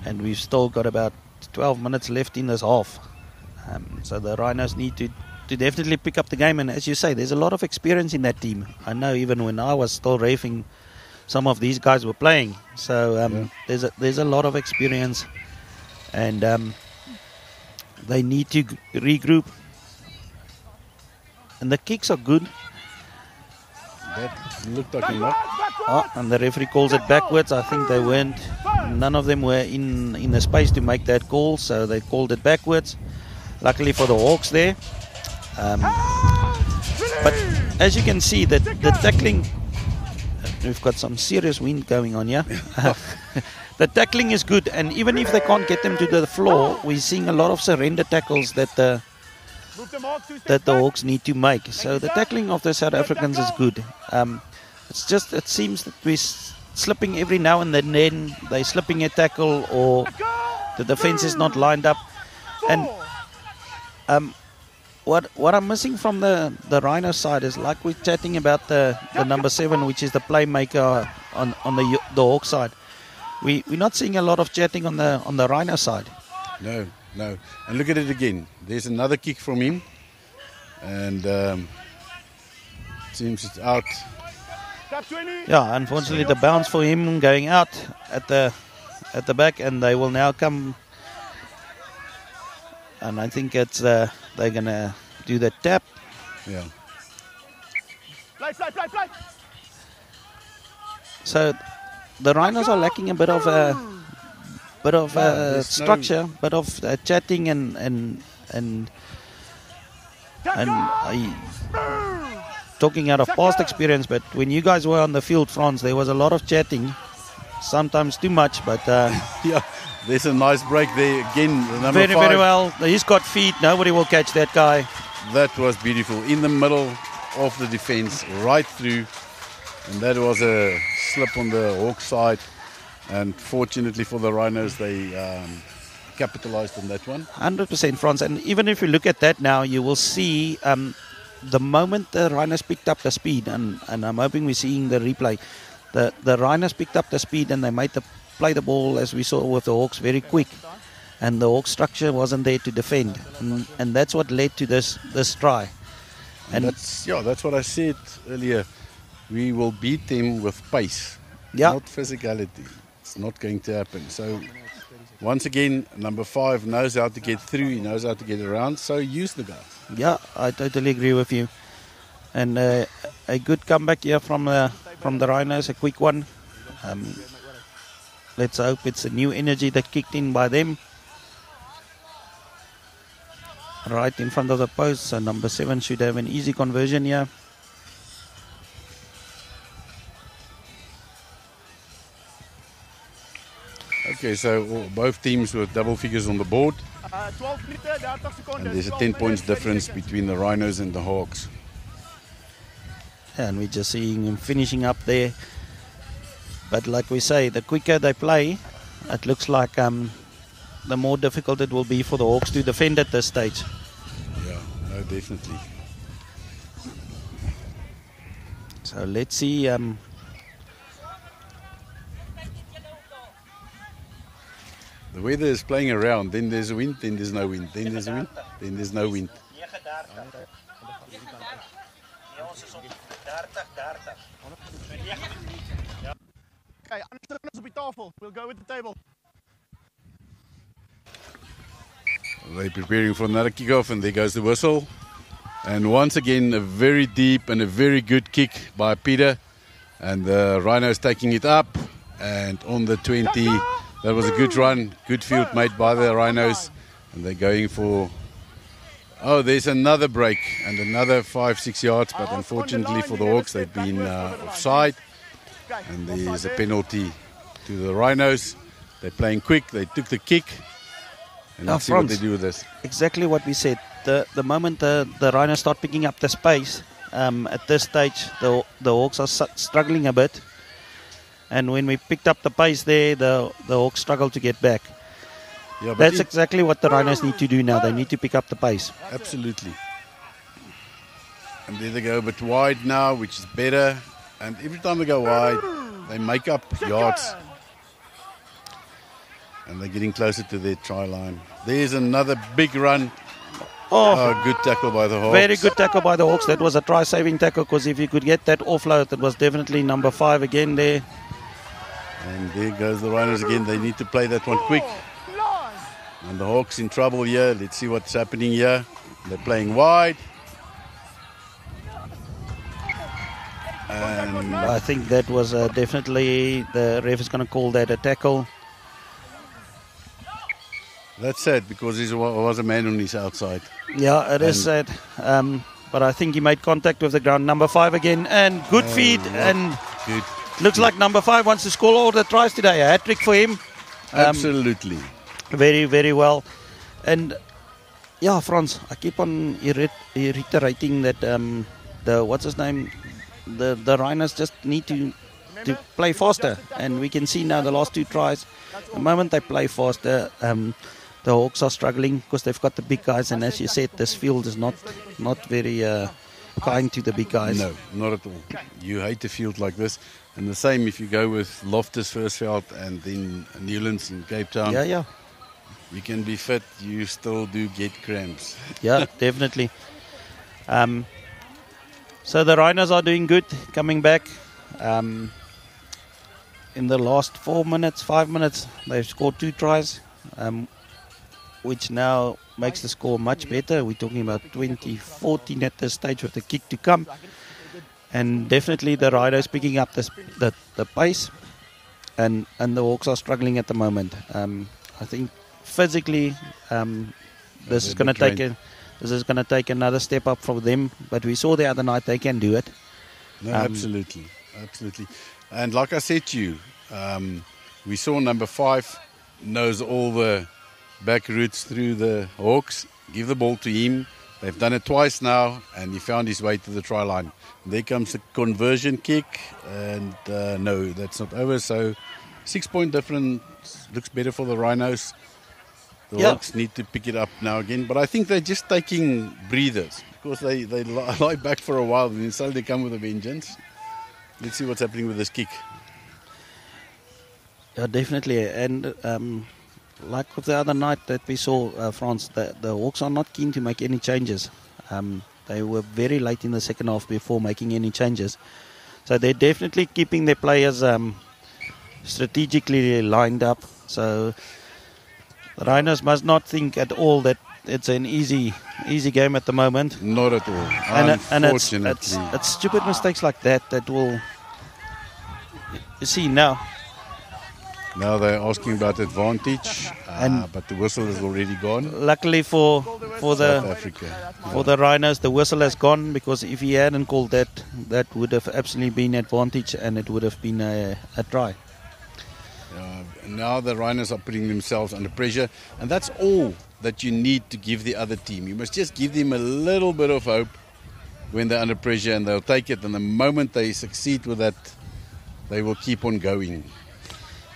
and we've still got about 12 minutes left in this half. So the Rhinos need to definitely pick up the game, and as you say, there's a lot of experience in that team. I know even when I was still raving, some of these guys were playing. So there's a lot of experience, and they need to regroup. And the kicks are good. That looked like a knock. Oh, and the referee calls it backwards. I think they weren't. None of them were in the space to make that call, so they called it backwards. Luckily for the Hawks there. But as you can see, the tackling. We've got some serious wind going on here. The tackling is good, and even if they can't get them to the floor, we're seeing a lot of surrender tackles that the Hawks need to make. So the tackling of the South Africans is good. It seems that we're slipping every now and then they're slipping a tackle, or the defense is not lined up. And what I'm missing from the Rhino side is, like we're chatting about the number 7, which is the playmaker on the Hawk side. We're not seeing a lot of chatting on the Rhino side. No. And look at it again. There's another kick from him, and seems it's out. Yeah, unfortunately the bounce for him going out at the back, and they will now come. And I think it's they're gonna do the tap. Yeah. Play. So the Rhinos are lacking a bit of structure, bit of chatting and talking out of past experience. But when you guys were on the field, Franz, there was a lot of chatting, sometimes too much. But Yeah, there's a nice break there again. The number very 5. very well. He's got feet. Nobody will catch that guy. That was beautiful. In the middle of the defense, right through. And that was a slip on the Hawk side. And fortunately for the Rhinos, they capitalized on that one. 100%, Franz. And even if you look at that now, you will see the moment the Rhinos picked up the speed, and I'm hoping we're seeing the replay, the Rhinos picked up the speed and they made play the ball, as we saw with the Hawks, very quick. And the Hawk structure wasn't there to defend. And that's what led to this try. And that's what I said earlier. We will beat them with pace, not physicality. It's not going to happen. So once again, number 5 knows how to get through. He knows how to get around. So use the guy. Yeah, I totally agree with you. And a good comeback here from the Rhinos, a quick one. Let's hope it's a new energy that kicked in by them. Right in front of the post. So number 7 should have an easy conversion here. Okay, so both teams with double figures on the board. And there's a 10 points difference between the Rhinos and the Hawks. And we're just seeing him finishing up there. But like we say, the quicker they play, it looks like the more difficult it will be for the Hawks to defend at this stage. Yeah, no, definitely. So let's see. The weather is playing around. Then there's a wind, then there's no wind. Then there's a wind, then there's no wind. Okay, understand op die tafel. We'll go with the table. They're preparing for another kickoff, and there goes the whistle. And once again, a very deep and a very good kick by Peter. And the Rhinos taking it up. And on the 20, that was a good run. Good field made by the Rhinos. And they're going for... Oh, there's another break and another 5-6 yards. But unfortunately for the Hawks, they've been offside. And there's a penalty to the Rhinos. They're playing quick. They took the kick. And let's see what they do with this. Exactly what we said. The moment the Rhinos start picking up the space, at this stage, the Hawks are struggling a bit. And when we picked up the pace there, the Hawks struggle to get back. Yeah, that's exactly what the Rhinos need to do now. They need to pick up the pace. Absolutely. And there they go a bit wide now, which is better. And every time they go wide, they make up yards. And they're getting closer to their try line. There's another big run. Oh, good tackle by the Hawks. Very good tackle by the Hawks. That was a try-saving tackle, because if you could get that offload, it was definitely number 5 again there. And there goes the Rhinos again. They need to play that one quick. And the Hawks in trouble here. Let's see what's happening here. They're playing wide. And I think that was definitely, the ref is going to call that a tackle. That's sad, because there was a man on his outside. Yeah, it is sad. But I think he made contact with the ground. Number 5 again, and good feed. And good. Looks like number 5 wants to score all the tries today. A hat-trick for him. Absolutely. Very, very well. And yeah, Frans, I keep on reiterating that the what's his name, the Rhinos just need to play faster. And we can see now the last 2 tries. The moment they play faster, the Hawks are struggling because they've got the big guys, and as you said, this field is not very kind to the big guys. No, not at all. You hate a field like this. And the same if you go with Loftus Versfeld and then Newlands in Cape Town. Yeah. You can be fit, you still do get cramps. Yeah, definitely. So the Rhinos are doing good, coming back. In the last 5 minutes, they've scored 2 tries. Which now makes the score much better. We're talking about 20-14 at this stage with the kick to come. And definitely the Rhinos picking up the pace. And the Hawks are struggling at the moment. I think physically this is going to take another step up from them. But we saw the other night they can do it. No, absolutely. And like I said to you, we saw number 5 knows all the back routes through the Hawks. Give the ball to him. They've done it twice now, and he found his way to the try line. There comes the conversion kick, and no, that's not over. So 6-point difference looks better for the Rhinos. The Hawks need to pick it up now again, but I think they're just taking breathers because they lie back for a while, and then suddenly they come with a vengeance. Let's see what's happening with this kick. Yeah, definitely, and like with the other night that we saw, France, the Hawks are not keen to make any changes. They were very late in the second half before making any changes. So they're definitely keeping their players strategically lined up. So the Rhinos must not think at all that it's an easy game at the moment. Not at all. And it's stupid mistakes like that will... You see now... Now they're asking about advantage, but the whistle is already gone. Luckily for South Africa. For the Rhinos, the whistle has gone, because if he hadn't called that would have absolutely been advantage, and it would have been a try. Now the Rhinos are putting themselves under pressure, and that's all that you need to give the other team. You must just give them a little bit of hope when they're under pressure, and they'll take it. And the moment they succeed with that, they will keep on going.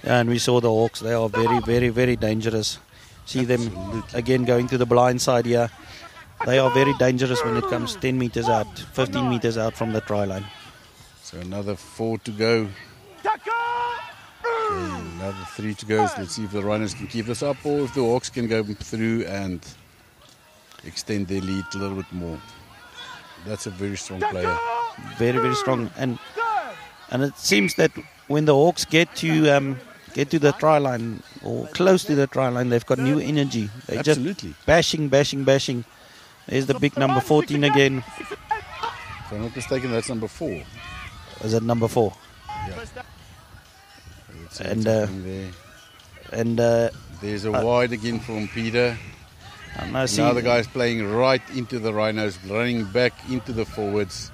And we saw the Hawks. They are very, very, very dangerous. See them again going to the blind side here. They are very dangerous when it comes 10 meters out, 15 meters out from the try line. So another 4 to go. Okay, another 3 to go. So let's see if the Rhinos can keep this up, or if the Hawks can go through and extend their lead a little bit more. That's a very strong player. Very, very strong. And it seems that when the Hawks get to the try line or close to the try line, they've got new energy. They're Absolutely. just bashing. There's the big number 14 again. If I'm not mistaken, that's number 4. Is it number 4? And there. and There's a wide again from Peter. and I see Now the guy's playing right into the Rhinos, running back into the forwards.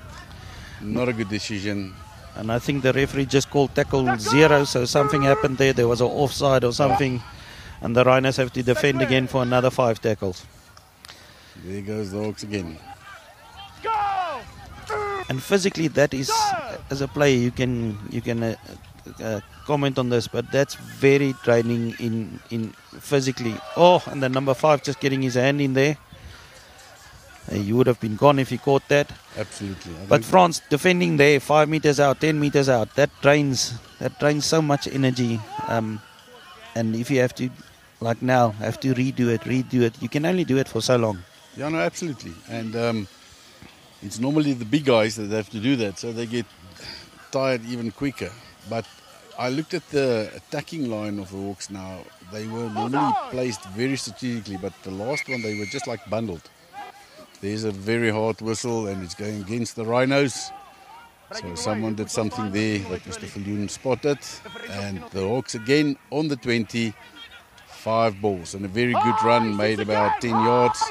Not a good decision. and I think the referee just called tackle 0, so something happened there. There was an offside or something, and the Rhinos have to defend again for another 5 tackles. There goes the Hawks again. And physically, that is, as a player, you can comment on this, but that's very draining in physically. Oh, and the number 5 just getting his hand in there. You would have been gone if he caught that. Absolutely. But France defending there, 5 meters out, 10 meters out, that drains so much energy. And if you have to, like now, have to redo it, you can only do it for so long. Yeah, no, absolutely. And it's normally the big guys that have to do that, so they get tired even quicker. But I looked at the attacking line of the Hawks now. They were normally placed very strategically, but the last one they were just like bundled. There's a very hard whistle and it's going against the Rhinos. So someone did something there that Mr. Viljoen spotted. And the Hawks again on the 20, 5 balls. And a very good run, made about 10 yards.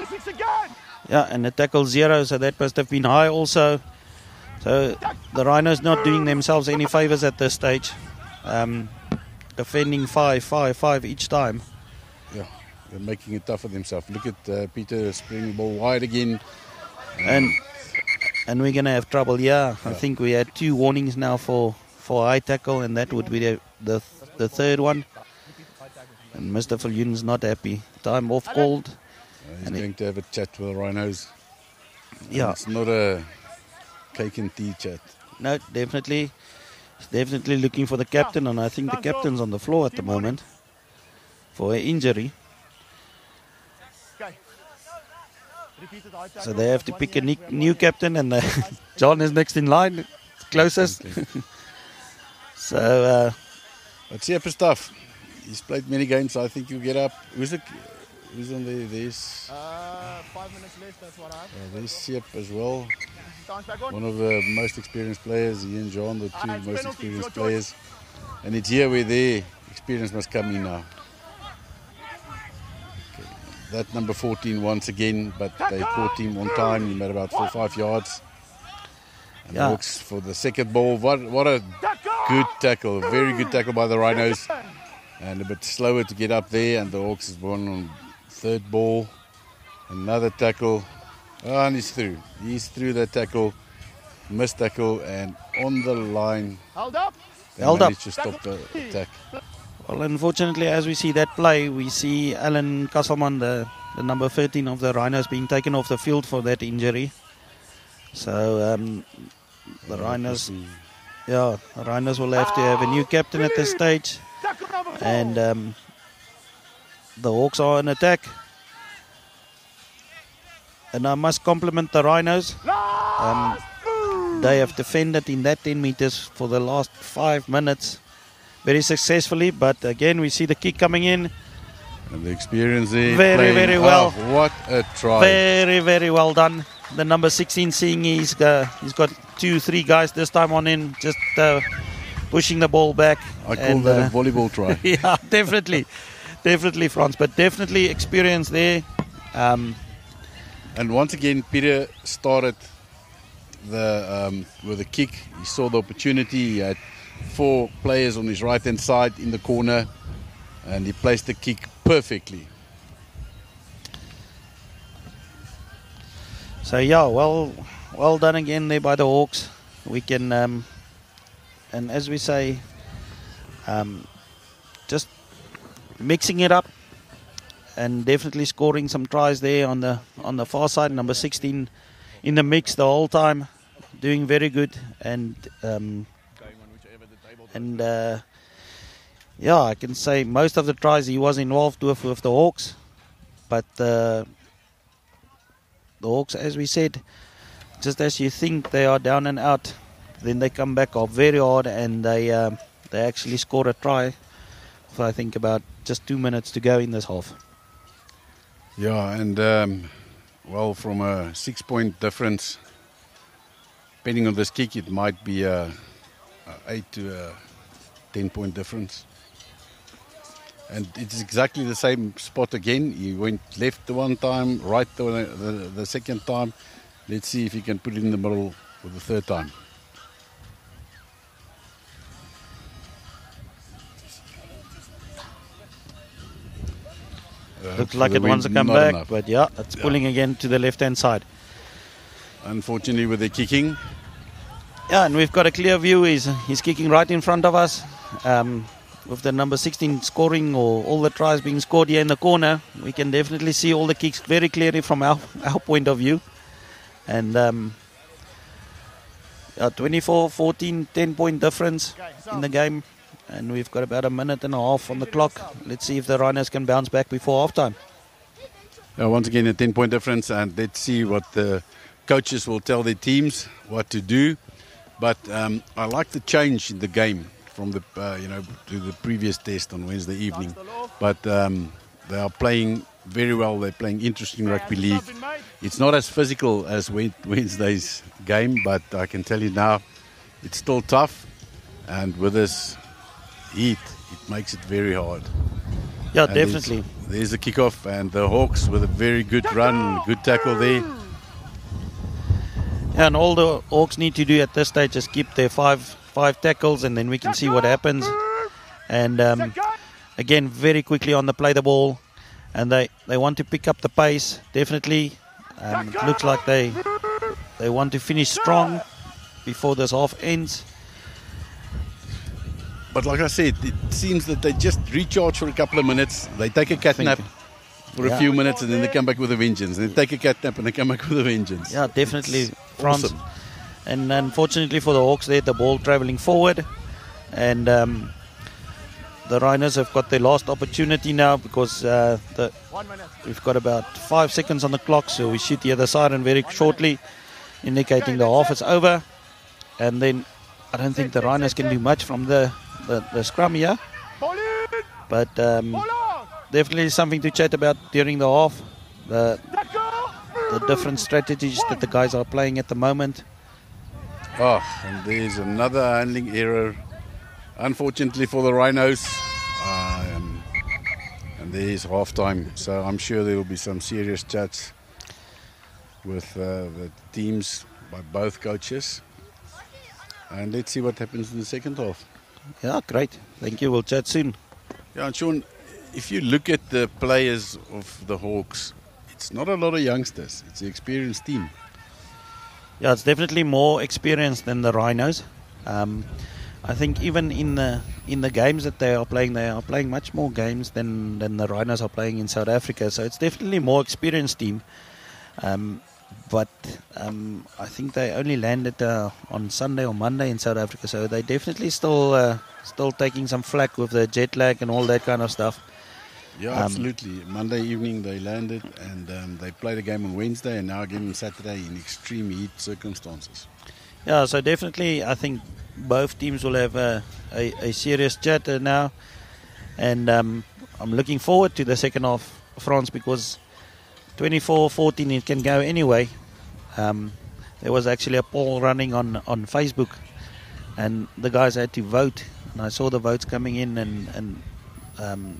Yeah, and a tackle 0, so that must have been high also. So the Rhinos not doing themselves any favours at this stage. Defending 5 each time. Yeah, they're making it tough for themselves. Look at Peter springing the ball wide again. And we're going to have trouble, yeah. I think we had 2 warnings now for high tackle, and that would be the third one. And Mr. Viljoen's not happy. Time off called. He's going to have a chat with the Rhinos. Yeah. And it's not a cake and tea chat. No, definitely. He's definitely looking for the captain, and I think the captain's on the floor at the moment for an injury. So they have to pick a new captain, and John is next in line, closest. So, but Sepp is tough. He's played many games, so I think he'll get up. Who's on there? There's 5 minutes left, that's what I have. There's Sepp as well. One of the most experienced players. He and John, the 2 most experienced players. And it's here where their experience must come in now. Okay. That number 14 once again, but they caught him on time. He made about 4 or 5 yards. And Yeah. Hawks for the second ball. What a good tackle. A very good tackle by the Rhinos. And a bit slower to get up there. And the Hawks has won on third ball. Another tackle. Oh, and he's through. He's through that tackle. Missed tackle. And on the line. Held up. They Held up. managed to stop the attack. well, unfortunately, as we see that play, we see Alan Kasselman, the number 13 of the Rhinos, being taken off the field for that injury. So the Rhinos will have to have a new captain at this stage. And the Hawks are in attack. And I must compliment the Rhinos. They have defended in that 10 meters for the last 5 minutes very successfully. But again, we see the kick coming in. And the experience there. Very, very well. Oh, what a try. Very, very well done. The number 16 seeing he's got 2-3 guys this time on in, just pushing the ball back. I call that a volleyball try. Yeah, definitely. Definitely, France. But definitely experience there. And once again, Peter started with a kick. He saw the opportunity. He had 4 players on his right-hand side in the corner. And he placed the kick perfectly. So, yeah, well done again there by the Hawks. We can, and as we say, just mixing it up and definitely scoring some tries there on the far side. Number 16 in the mix the whole time, doing very good. And yeah, I can say most of the tries he was involved with the Hawks. But the Hawks, as we said, just as you think they are down and out, then they come back up very hard, and they actually score a try for, I think, about just 2 minutes to go in this half. Yeah, and Well, from a 6-point difference, depending on this kick, it might be a 8 to a 10-point difference. And it's exactly the same spot again. He went left the one time, right the second time. Let's see if he can put it in the middle for the third time. Looks like it wants to come back, but yeah, it's pulling again to the left-hand side. Unfortunately, with the kicking. Yeah, and we've got a clear view. He's kicking right in front of us. With the number 16 scoring, or all the tries being scored here in the corner, we can definitely see all the kicks very clearly from our point of view. And 24-14, 10-point difference in the game. And we've got about a minute and a half on the clock. Let's see if the Rhinos can bounce back before halftime. Once again, a 10-point difference, and let's see what the coaches will tell their teams what to do. But I like the change in the game from the to the previous test on Wednesday evening. But they are playing very well. They're playing interesting rugby league. It's not as physical as Wednesday's game, but I can tell you now, it's still tough. And with this heat, it makes it very hard. Yeah, and definitely. There's the kickoff, and the Hawks with a very good run, good tackle there. Yeah, and all the Hawks need to do at this stage is keep their five tackles, and then we can see what happens. And again, very quickly on the play the ball, and they want to pick up the pace, definitely. It looks like they want to finish strong before this half ends. But like I said, it seems that they just recharge for a couple of minutes. They take a cat nap for a few minutes, and then they come back with a vengeance. They take a cat nap and they come back with a vengeance. Yeah, definitely. It's France. awesome. And unfortunately for the Hawks, they had the ball travelling forward. And the Rhinos have got their last opportunity now, because we've got about 5 seconds on the clock. So we shoot the other side and very shortly, indicating the half is over. And then I don't think the Rhinos can do much from the scrum here. But definitely something to chat about during the half. The different strategies that the guys are playing at the moment. Oh, and there's another handling error, unfortunately for the Rhinos. And there's half-time. So I'm sure there will be some serious chats with the teams by both coaches. And let's see what happens in the second half. Yeah, great. Thank you. We'll chat soon. Yeah, and Sean, if you look at the players of the Hawks, it's not a lot of youngsters. It's an experienced team. Yeah, it's definitely more experienced than the Rhinos. I think even in the games that they are playing much more games than the Rhinos are playing in South Africa. So it's definitely a more experienced team. But I think they only landed on Sunday or Monday in South Africa, so they definitely still taking some flack with the jet lag and all that kind of stuff. Yeah, absolutely. Monday evening they landed, and they played a game on Wednesday, and now again on Saturday in extreme heat circumstances. Yeah, so definitely I think both teams will have a serious chat now, and I'm looking forward to the second half, France, because 24-14 it can go anyway. There was actually a poll running on Facebook, and the guys had to vote, and I saw the votes coming in, and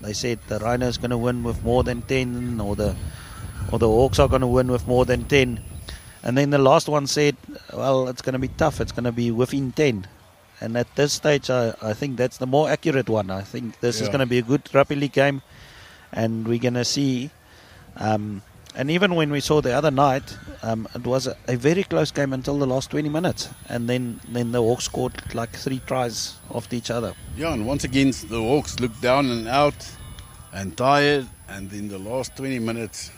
they said the Rhinos going to win with more than 10, or the Hawks are going to win with more than 10. And then the last one said, well, it's going to be tough, it's going to be within 10. And at this stage I think that's the more accurate one. I think this is going to be a good rugby league game, and we're going to see and even when we saw the other night, it was a very close game until the last 20 minutes. And then the Hawks scored like 3 tries after each other. Yeah, and once again, the Hawks looked down and out and tired. And in the last 20 minutes,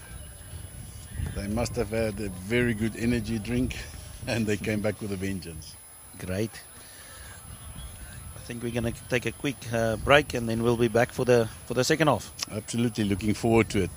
they must have had a very good energy drink, and they came back with a vengeance. Great. I think we're going to take a quick break, and then we'll be back for the second half. Absolutely looking forward to it.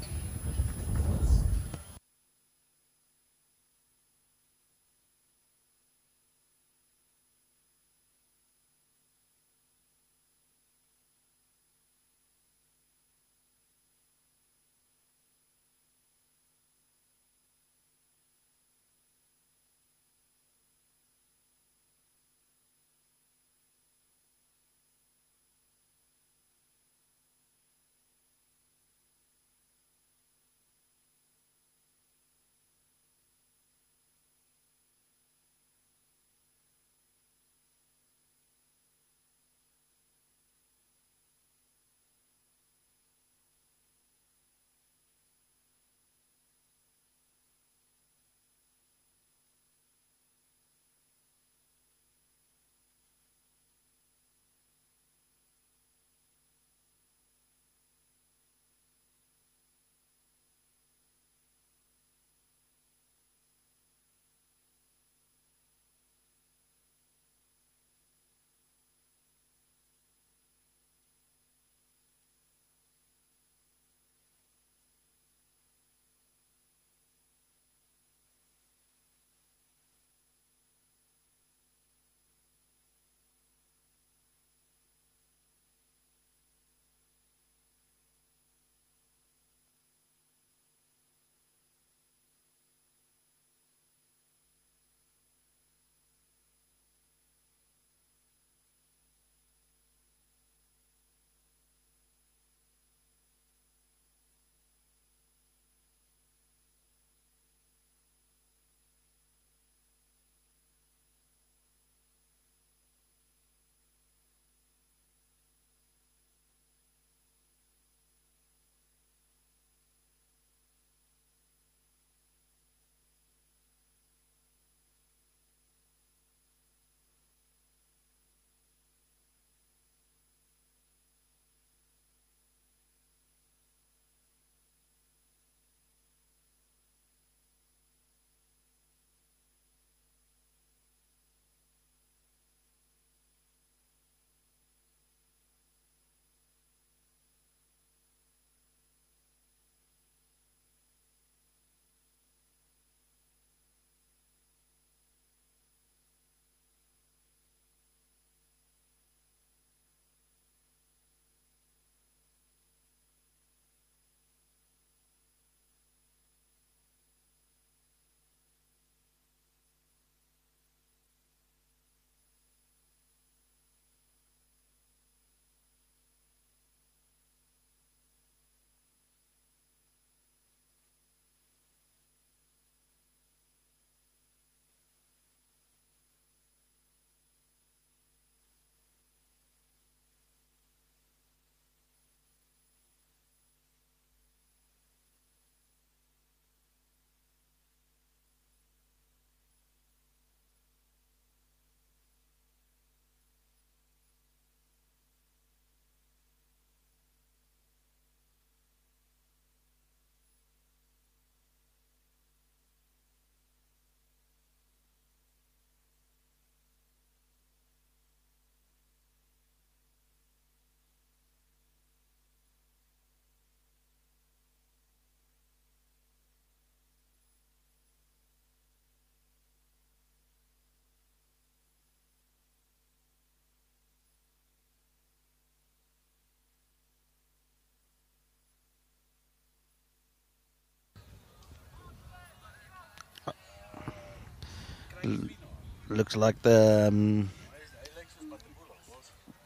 Looks like the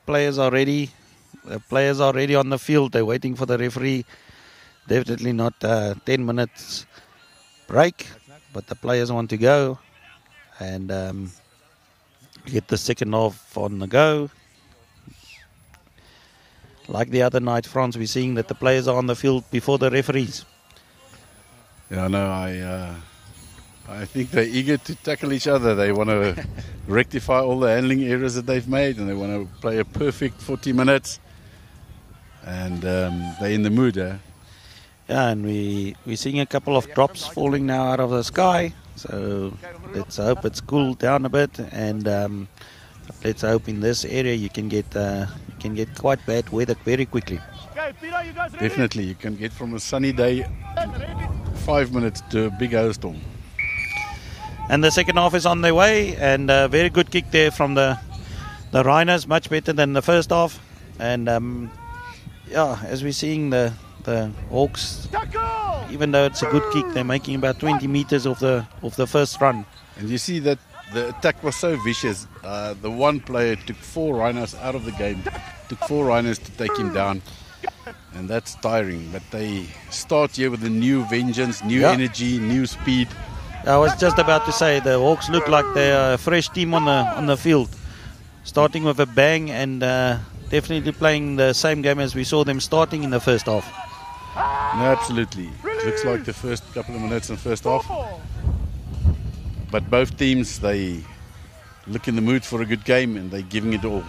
players are ready. The players are ready on the field. They're waiting for the referee. Definitely not 10 minutes break, but the players want to go and get the second half on the go. Like the other night, France, we're seeing that the players are on the field before the referees. Yeah, no, I think they're eager to tackle each other. They want to rectify all the handling errors that they've made, and they want to play a perfect 40 minutes. And they're in the mood, eh? Yeah, and we're seeing a couple of drops falling now out of the sky. So let's hope it's cooled down a bit, and let's hope in this area you can get quite bad weather very quickly. Definitely, you can get from a sunny day in 5 minutes to a big hailstorm. And the second half is on their way, and a very good kick there from the Rhinos, much better than the first half. And as we're seeing the Hawks, even though it's a good kick, they're making about 20 meters of the first run. And you see that the attack was so vicious. The one player took 4 Rhinos out of the game, took 4 Rhinos to take him down. And that's tiring. But they start here with a new vengeance, new energy, new speed. I was just about to say, the Hawks look like they're a fresh team on the field. Starting with a bang and definitely playing the same game as we saw them starting in the first half. No, absolutely. Looks like the first couple of minutes in the first half. But both teams, they look in the mood for a good game and they're giving it all.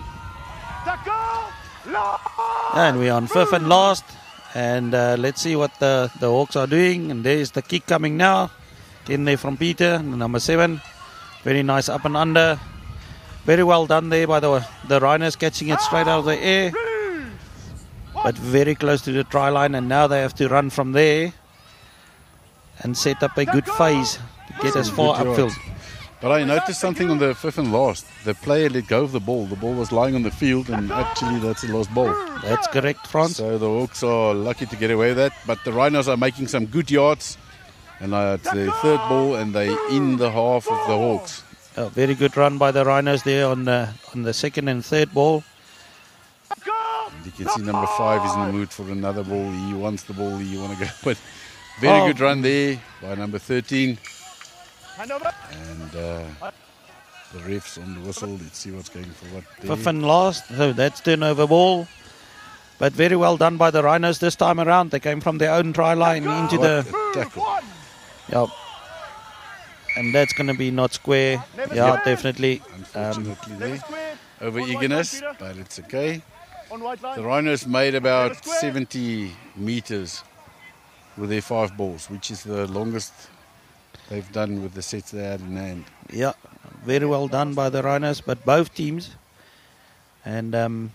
And we're on 5th and last. And let's see what the Hawks are doing. And there's the kick coming now. Getting there from Peter, number 7. Very nice up and under. Very well done there by the Rhinos, catching it straight out of the air. But very close to the try line, and now they have to run from there and set up a good phase to get as far upfield. But I noticed something on the 5th and last. The player let go of the ball. The ball was lying on the field, and actually that's a lost ball. That's correct, Franz. So the Hawks are lucky to get away with that. But the Rhinos are making some good yards. And it's the third ball, and they in the half of the Hawks. A very good run by the Rhinos there on the second and third ball. And you can see number 5 is in the mood for another ball. He wants the ball. He want to go. But very good run there by number 13. And the refs on the whistle. Let's see what's going for what. 5th and last. So that's turnover ball. But very well done by the Rhinos this time around. They came from their own try line into the tackle. Yeah. And that's going to be not square. Yeah, definitely. Unfortunately there. Over eagerness, but it's okay. The Rhinos made about 70 meters with their 5 balls, which is the longest they've done with the sets they had in hand. Yeah, very well done by the Rhinos, but both teams. And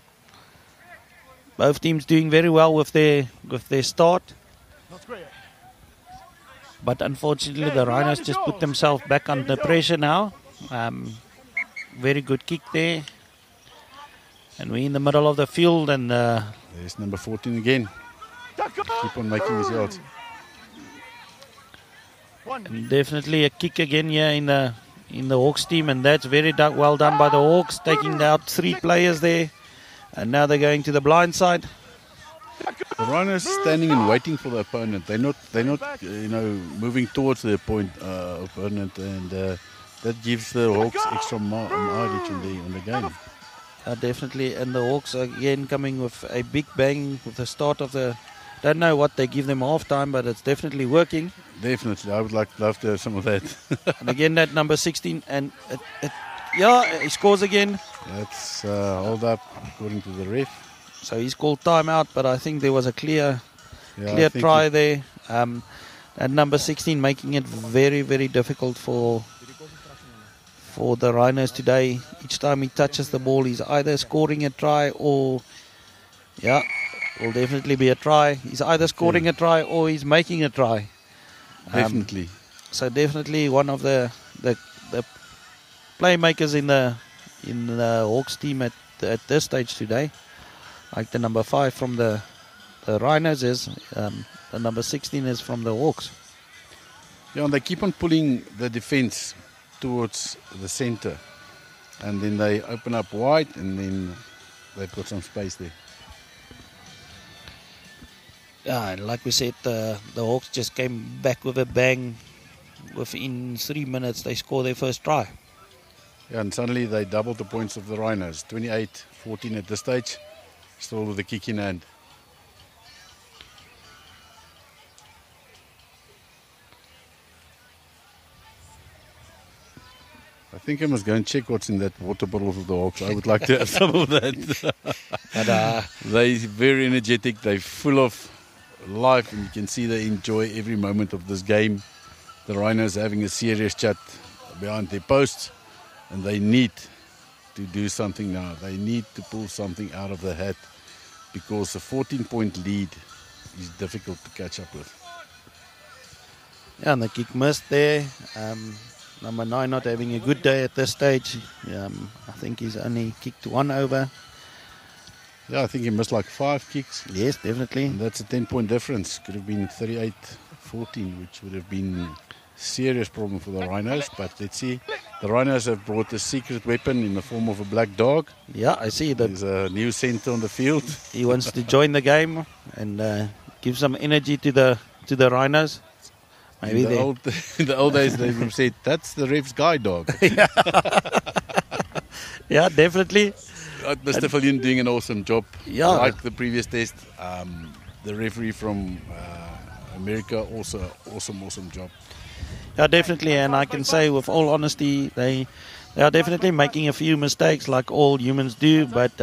both teams doing very well with their start. But unfortunately, the Rhinos just put themselves back under pressure now. Very good kick there. And we're in the middle of the field. And there's number 14 again. Keep on making his yards. And definitely a kick again here in the Hawks team. And that's very well done by the Hawks, taking out 3 players there. And now they're going to the blind side. The Rhinos standing and waiting for the opponent. They're not moving towards the opponent, and that gives the Hawks extra mileage on the game. Definitely, and the Hawks again coming with a big bang with the start of the. Don't know what they give them half time, but it's definitely working. Definitely, I would love to have some of that. And again, that number 16, and he scores again. That's hold up according to the ref. So he's called timeout, but I think there was a clear try there. And number 16 making it very, very difficult for the Rhinos today. Each time he touches the ball, he's either scoring a try or, will definitely be a try. He's either scoring a try or he's making a try. Definitely. So definitely one of the playmakers in the Hawks team at this stage today. Like the number 5 from the Rhinos is, the number 16 is from the Hawks. Yeah, and they keep on pulling the defense towards the center. And then they open up wide, and then they've got some space there. Yeah, and like we said, the Hawks just came back with a bang. Within 3 minutes, they scored their first try. Yeah, and suddenly they doubled the points of the Rhinos. 28-14 at this stage, still with the kick in hand. I think I must go and check what's in that water bottle of the Hawks. I would like to have some of that. But, they're very energetic. They're full of life, and you can see they enjoy every moment of this game. The Rhinos having a serious chat behind their posts, and they need to do something now. They need to pull something out of the hat, because a 14-point lead is difficult to catch up with. Yeah, and the kick missed there. Number 9 not having a good day at this stage. I think he's only kicked 1 over. Yeah, I think he missed like 5 kicks. Yes, definitely. And that's a 10-point difference. Could have been 38-14, which would have been serious problem for the Rhinos. But let's see. The Rhinos have brought a secret weapon in the form of a black dog. Yeah, I see that. There's a new center on the field. He wants to join the game and give some energy to the Rhinos. Maybe in the old days, they've said, that's the ref's guide dog. Yeah, definitely. Mr. Fillion doing an awesome job. Yeah. Like the previous test. The referee from America, also awesome job. Yeah, definitely. And I can say with all honesty, they are definitely making a few mistakes like all humans do. But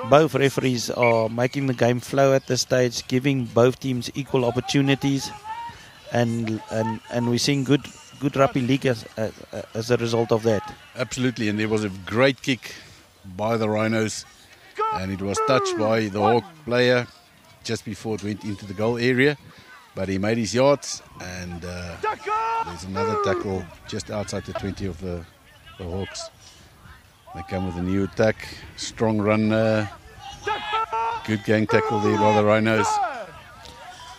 both referees are making the game flow at this stage, giving both teams equal opportunities. And we're seeing good rugby league as a result of that. Absolutely, and there was a great kick by the Rhinos, and it was touched by the Hawk player just before it went into the goal area, but he made his yards, and there's another tackle just outside the 20 of the Hawks. They come with a new attack, strong run, good gang tackle there by the Rhinos.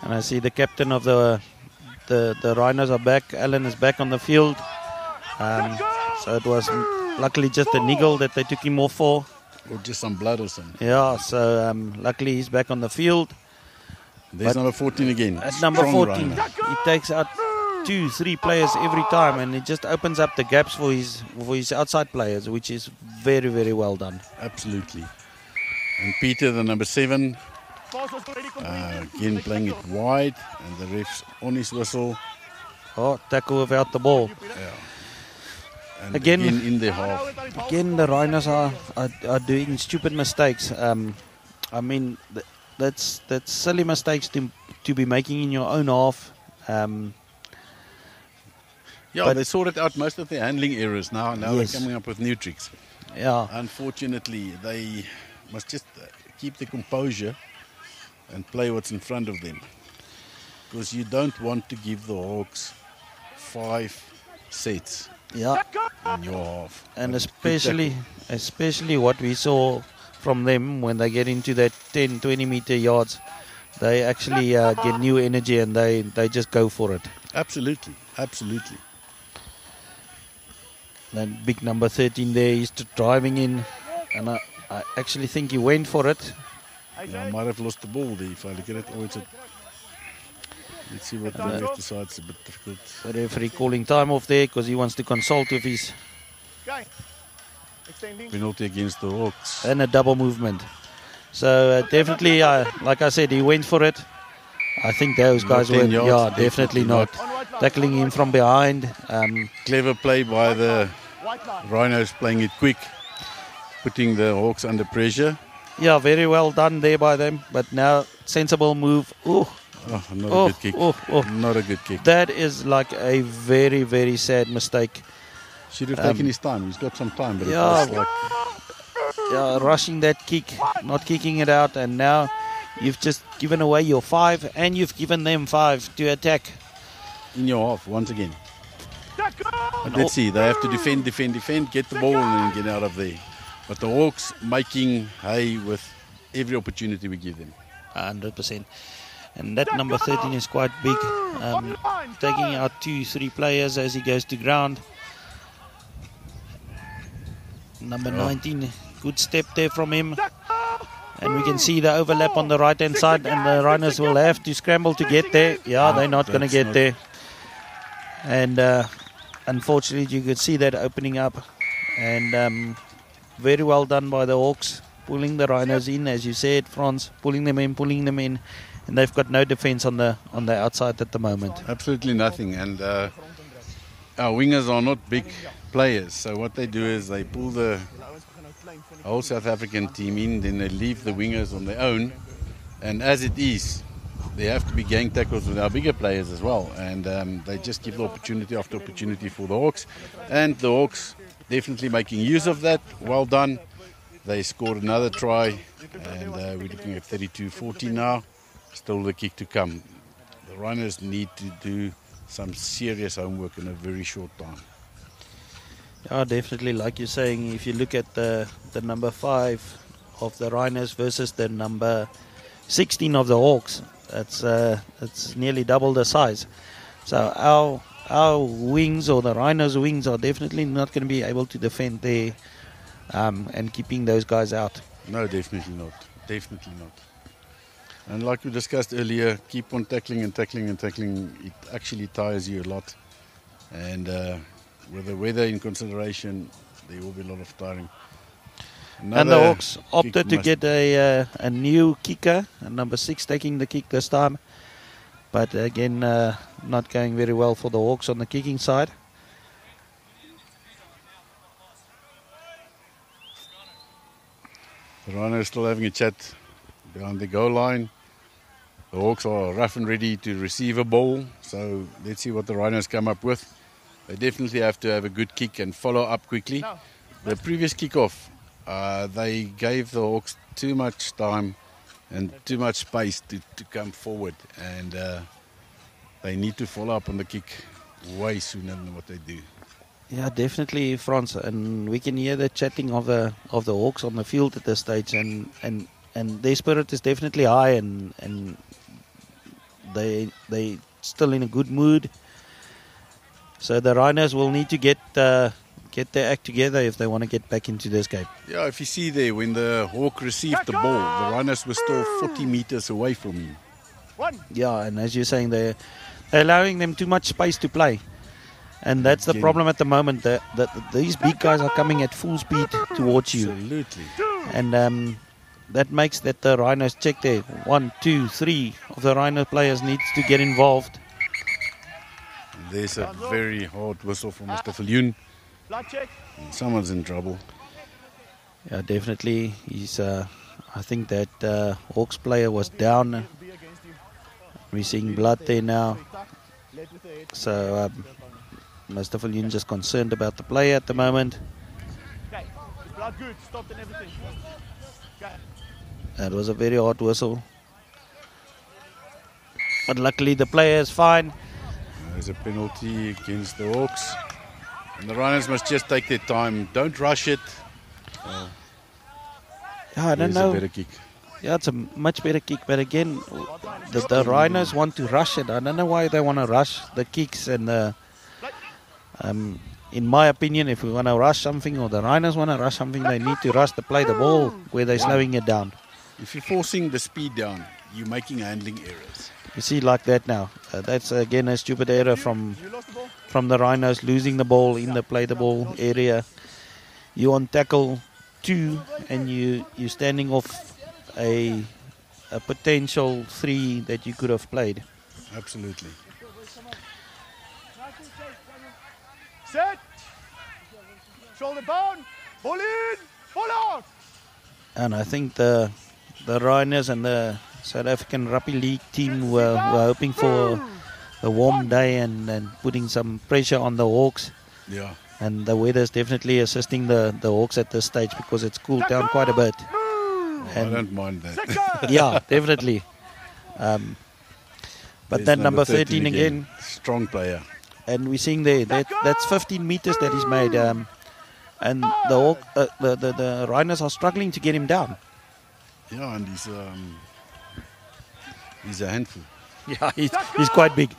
And I see the captain of the Rhinos are back. Alan is back on the field. So it was luckily just a niggle that they took him off for. Or just some blood or something. Yeah, so luckily he's back on the field. There's number 14 again. At number 14, he takes out 2-3 players every time, and it just opens up the gaps for his outside players, which is very, very well done. Absolutely. And Peter, the number 7, again playing it wide, and the ref's on his whistle. Oh, tackle without the ball. Yeah. And Again in the half. Again, the Rhinos are doing stupid mistakes. I mean, that's silly mistakes to be making in your own half. They sorted out most of their handling errors now. Now Yes. they're coming up with new tricks. Yeah, Unfortunately, they must just keep their composure and play what's in front of them. Because you don't want to give the Hawks 5 sets yeah, in your half. and But especially what we saw from them when they get into that 10-20 meter yards, they actually get new energy and they just go for it. Absolutely. That big number 13 there, he's driving in, and I actually think he went for it. I might have lost the ball there if I look at it. Let's see what the ref decides. A bit difficult. The referee calling time off there because he wants to consult with his Penalty against the Hawks. and a double movement. So definitely, like I said, he went for it. I think those guys Not were, 10 yards, definitely not. Tackling him from behind. Clever play by the Rhinos, playing it quick, putting the Hawks under pressure. Yeah, very well done there by them. But now, sensible move. Ooh, Not a good kick. Not a good kick. That is like a very, very sad mistake. Should have taken his time. He's got some time, but Yeah. it was like Rushing that kick, not kicking it out, and now you've just given away your 5, and you've given them 5 to attack. in your half once again. But let's see. They have to defend, get the ball, and then get out of there. But the Hawks making hay with every opportunity we give them. 100%. And that number 13 is quite big, taking out 2-3 players as he goes to ground. Number 19, good step there from him. And we can see the overlap on the right-hand side, and the Rhinos will have to scramble to get there. Yeah, they're not going to get there. And unfortunately, you could see that opening up. And very well done by the Hawks, pulling the Rhinos in, as you said, Franz, pulling them in. And they've got no defense on the outside at the moment. Absolutely nothing. And our wingers are not big players. So what they do is they pull the whole South African team in, then they leave the wingers on their own. And as it is, there have to be gang tackles with our bigger players as well. And they just give the opportunity after opportunity for the Hawks. And the Hawks definitely making use of that. Well done. They scored another try. And we're looking at 32-40 now. Still the kick to come. The Rhinos need to do some serious homework in a very short time. Yeah, definitely. Like you're saying, if you look at the number 5 of the Rhinos versus the number 16 of the Hawks, it's nearly double the size. So our wings, or the Rhinos' wings, are definitely not going to be able to defend there and keeping those guys out. No, definitely not. Definitely not. And like we discussed earlier, keep on tackling and tackling and tackling. It actually tires you a lot. And with the weather in consideration, there will be a lot of tiring. And the Hawks opted to get a new kicker, number 6 taking the kick this time. But again, not going very well for the Hawks on the kicking side. The Rhinos still having a chat behind the goal line. The Hawks are rough and ready to receive a ball. So let's see what the Rhinos come up with. They definitely have to have a good kick and follow up quickly. The previous kickoff, they gave the Hawks too much time and too much space to come forward. And they need to follow up on the kick way sooner than what they do. Yeah, definitely, Franz. And we can hear the chatting of the Hawks on the field at this stage. And their spirit is definitely high, and they still in a good mood. So the Rhinos will need to get their act together if they want to get back into this game. Yeah, if you see there, when the Hawk received the ball, the Rhinos were still 40 meters away from him. Yeah, and as you're saying, they're allowing them too much space to play. And that's the problem at the moment, that these big guys are coming at full speed towards you. Absolutely. And that makes that the Rhinos check there. 1, 2, 3 of the Rhino players needs to get involved. There's a very hard whistle from Mr. Viljoen. Someone's in trouble. Yeah, definitely. He's. I think that Hawks player was down. We're seeing blood there now. So Mr. Viljoen just concerned about the player at the moment. That was a very hard whistle. But luckily the player is fine. There's a penalty against the Hawks. And the Rhinos must just take their time. Don't rush it. Yeah, I don't know. A better kick. Yeah, it's a much better kick. But again, the Rhinos want to rush it. I don't know why they want to rush the kicks. And in my opinion, if we want to rush something, or the Rhinos want to rush something, they need to rush to play the ball where they're slowing it down. If you're forcing the speed down, you're making handling errors. You see, like that now. That's again a stupid error from the Rhinos, losing the ball in the play the ball area. You on tackle 2, and you're standing off a potential 3 that you could have played. Absolutely. Set. Shoulder down. Ball in. Ball out. And I think the Rhinos and the South African Rugby League team were hoping for a warm day and putting some pressure on the Hawks. Yeah. And the weather is definitely assisting the Hawks at this stage, because it's cooled down quite a bit. I don't mind that. Yeah, definitely. But there's that number 13 again. Strong player. And we're seeing there, that's 15 meters that he's made. And the Rhinos are struggling to get him down. Yeah, and He's a handful. Yeah, he's quite big.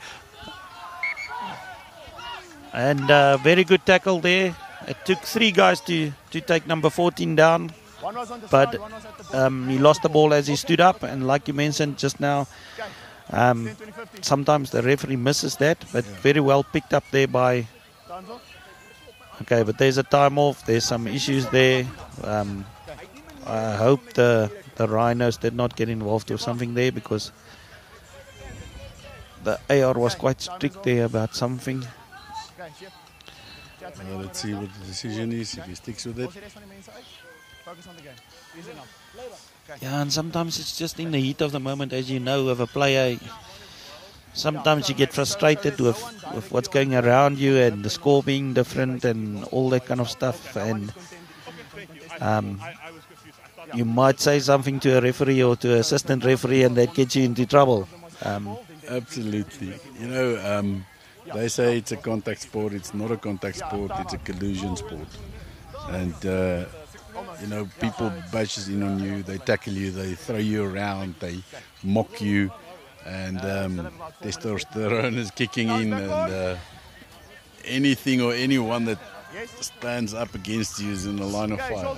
And very good tackle there. It took 3 guys to take number 14 down. But he lost the ball as he stood up. And like you mentioned just now, sometimes the referee misses that. But very well picked up there by... Okay, but there's a time off. There's some issues there. I hope the Rhinos did not get involved with something there, because the AR was quite strict there about something. Well, let's see what the decision is, if he sticks with it. Yeah, and sometimes it's just in the heat of the moment, as you know, of a player. Sometimes you get frustrated with what's going around you and the score being different and all that kind of stuff. And you might say something to a referee or to an assistant referee, and that gets you into trouble. Absolutely. You know, they say it's a contact sport. It's not a contact sport. It's a collusion sport. And, you know, people bashes in on you. They tackle you. They throw you around. They mock you. And testosterone is kicking in. And anything or anyone that stands up against you is in the line of fire.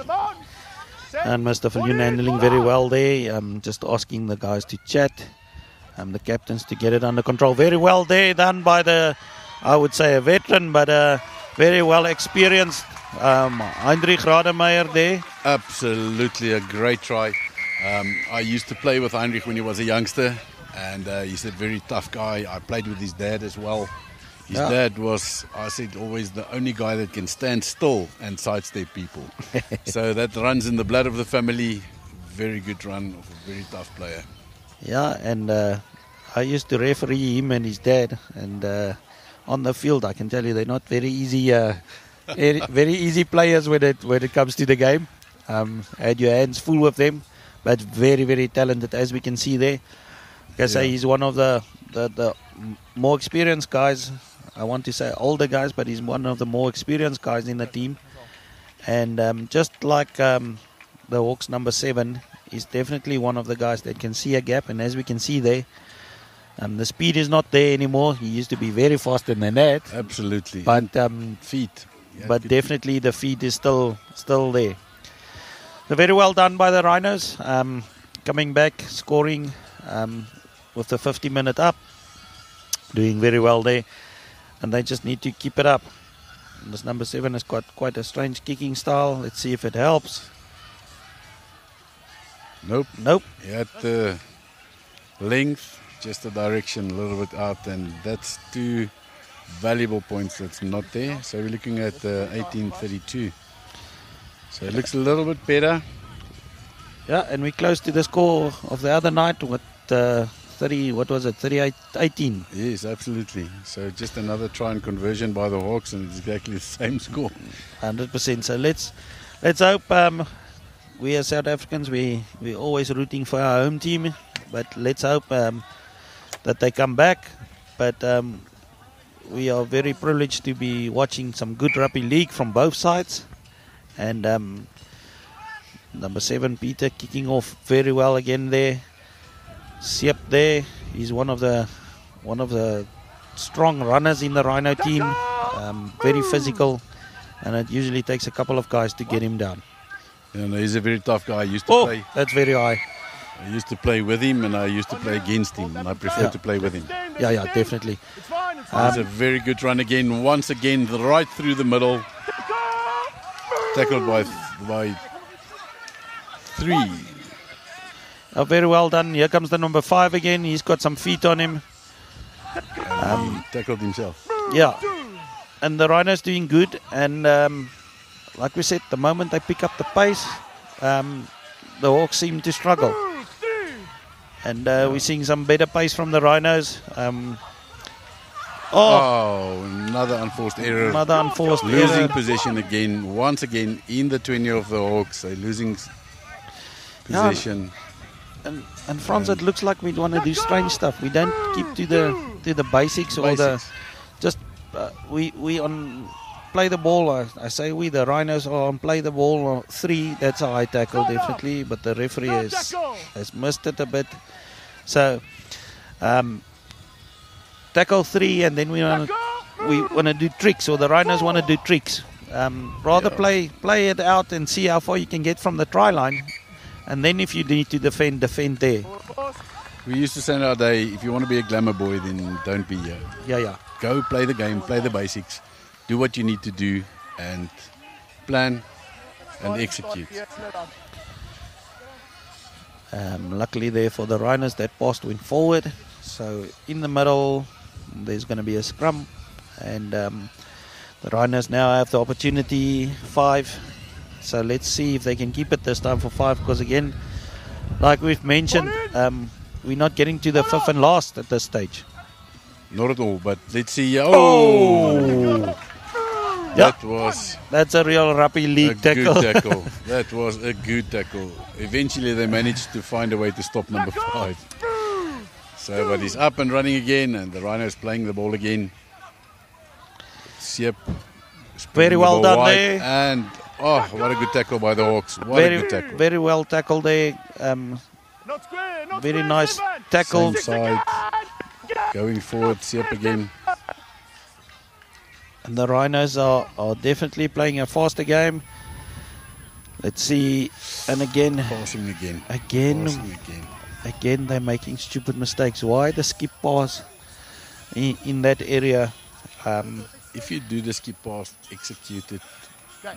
And Mr. Viljoen handling very well there. Just asking the guys to chat. The captains to get it under control. Very well there, done by I would say a veteran, but very well experienced Heinrich Rademeier there. Absolutely a great try. I used to play with Heinrich when he was a youngster, and he's a very tough guy. I played with his dad as well. His dad was, I said, always the only guy that can stand still and sidestep people. So that runs in the blood of the family. Very good run of a very tough player. Yeah, and I used to referee him and his dad, and on the field, I can tell you, they're not very easy, very easy players when it comes to the game. Had your hands full with them, but very, very talented, as we can see there. Like I say, he's one of the more experienced guys. I want to say older guys, but he's one of the more experienced guys in the team. And just like the Hawks number 7, he's definitely one of the guys that can see a gap. And as we can see there, the speed is not there anymore. He used to be very faster than that. Absolutely. But feet. But definitely the feet is still there. So very well done by the Rhinos. Coming back, scoring with the 50-minute up. Doing very well there. And they just need to keep it up. And this number 7 has got quite a strange kicking style. Let's see if it helps. Nope. He had the length, just the direction a little bit out, and that's 2 valuable points that's not there. So we're looking at 18-32. So it looks a little bit better. Yeah, and we're close to the score of the other night with 38-18. Yes, absolutely. So just another try and conversion by the Hawks, and it's exactly the same score. 100%. So let's hope. We as South Africans, we're always rooting for our home team, but let's hope that they come back. But we are very privileged to be watching some good rugby league from both sides. And number 7, Peter, kicking off very well again there. Siep there, he's one of the strong runners in the Rhino team. Very physical, and it usually takes a couple of guys to get him down. And he's a very tough guy. I used to play. That's very high. I used to play with him, and I used to play against him, and I prefer to play with him. Yeah, definitely. It's a very good run again. Once again, right through the middle. Tackled by 3. Very well done. Here comes the number 5 again. He's got some feet on him. He tackled himself. Yeah. And the Rhinos doing good. And like we said, the moment they pick up the pace, the Hawks seem to struggle. And we're seeing some better pace from the Rhinos. Another unforced error. Losing possession again. Once again, in the 20 of the Hawks. They're losing possession. And Franz, it looks like we want to do strange stuff. We don't keep to the basics. Or we on play the ball. I say the Rhinos are on play the ball 3. That's a high tackle definitely, but the referee has missed it a bit. So tackle 3, and then we want to do tricks, or the Rhinos want to do tricks. Rather play it out and see how far you can get from the try line, and then if you need to defend there. We used to say in our day, if you want to be a glamour boy, then don't be here. Yeah. Go play the game, play the basics, do what you need to do, and plan and execute. Luckily there for the Rhinos, that pass went forward. So in the middle, there's going to be a scrum, and the Rhinos now have the opportunity 5. So let's see if they can keep it this time for 5, because again, like we've mentioned, we're not getting to the 5th and last at this stage. Not at all, but let's see. Oh! That's a real rugby league tackle. Good tackle. That was a good tackle. Eventually they managed to find a way to stop number 5. So, but he's up and running again, and the Rhinos playing the ball again. Siep. Very well done there. And, what a good tackle by the Hawks. What a good tackle. Very well tackled there. Very nice tackle. Same side. Going forward, Siep again. And the Rhinos are definitely playing a faster game. Let's see. And again. Passing again. Again, they're making stupid mistakes. Why the skip pass in that area? If you do the skip pass, execute it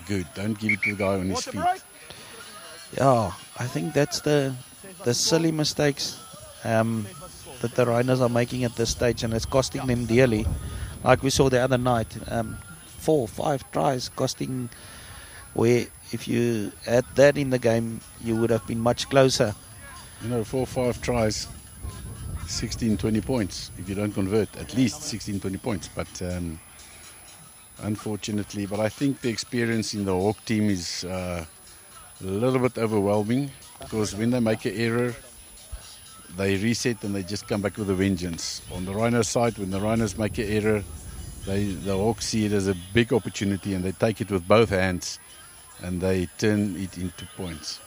good. Don't give it to the guy on his feet. Yeah, I think that's the silly mistakes that the Rhinos are making at this stage, and it's costing them dearly. Like we saw the other night, 4 or 5 tries costing, where if you had that in the game, you would have been much closer. 4 or 5 tries, 16, 20 points. If you don't convert, at least 16, 20 points. But unfortunately, but I think the experience in the Hawk team is a little bit overwhelming, because when they make an error, they reset and they just come back with a vengeance. On the Rhino side, when the Rhinos make an error, the Hawks see it as a big opportunity, and they take it with both hands and they turn it into points.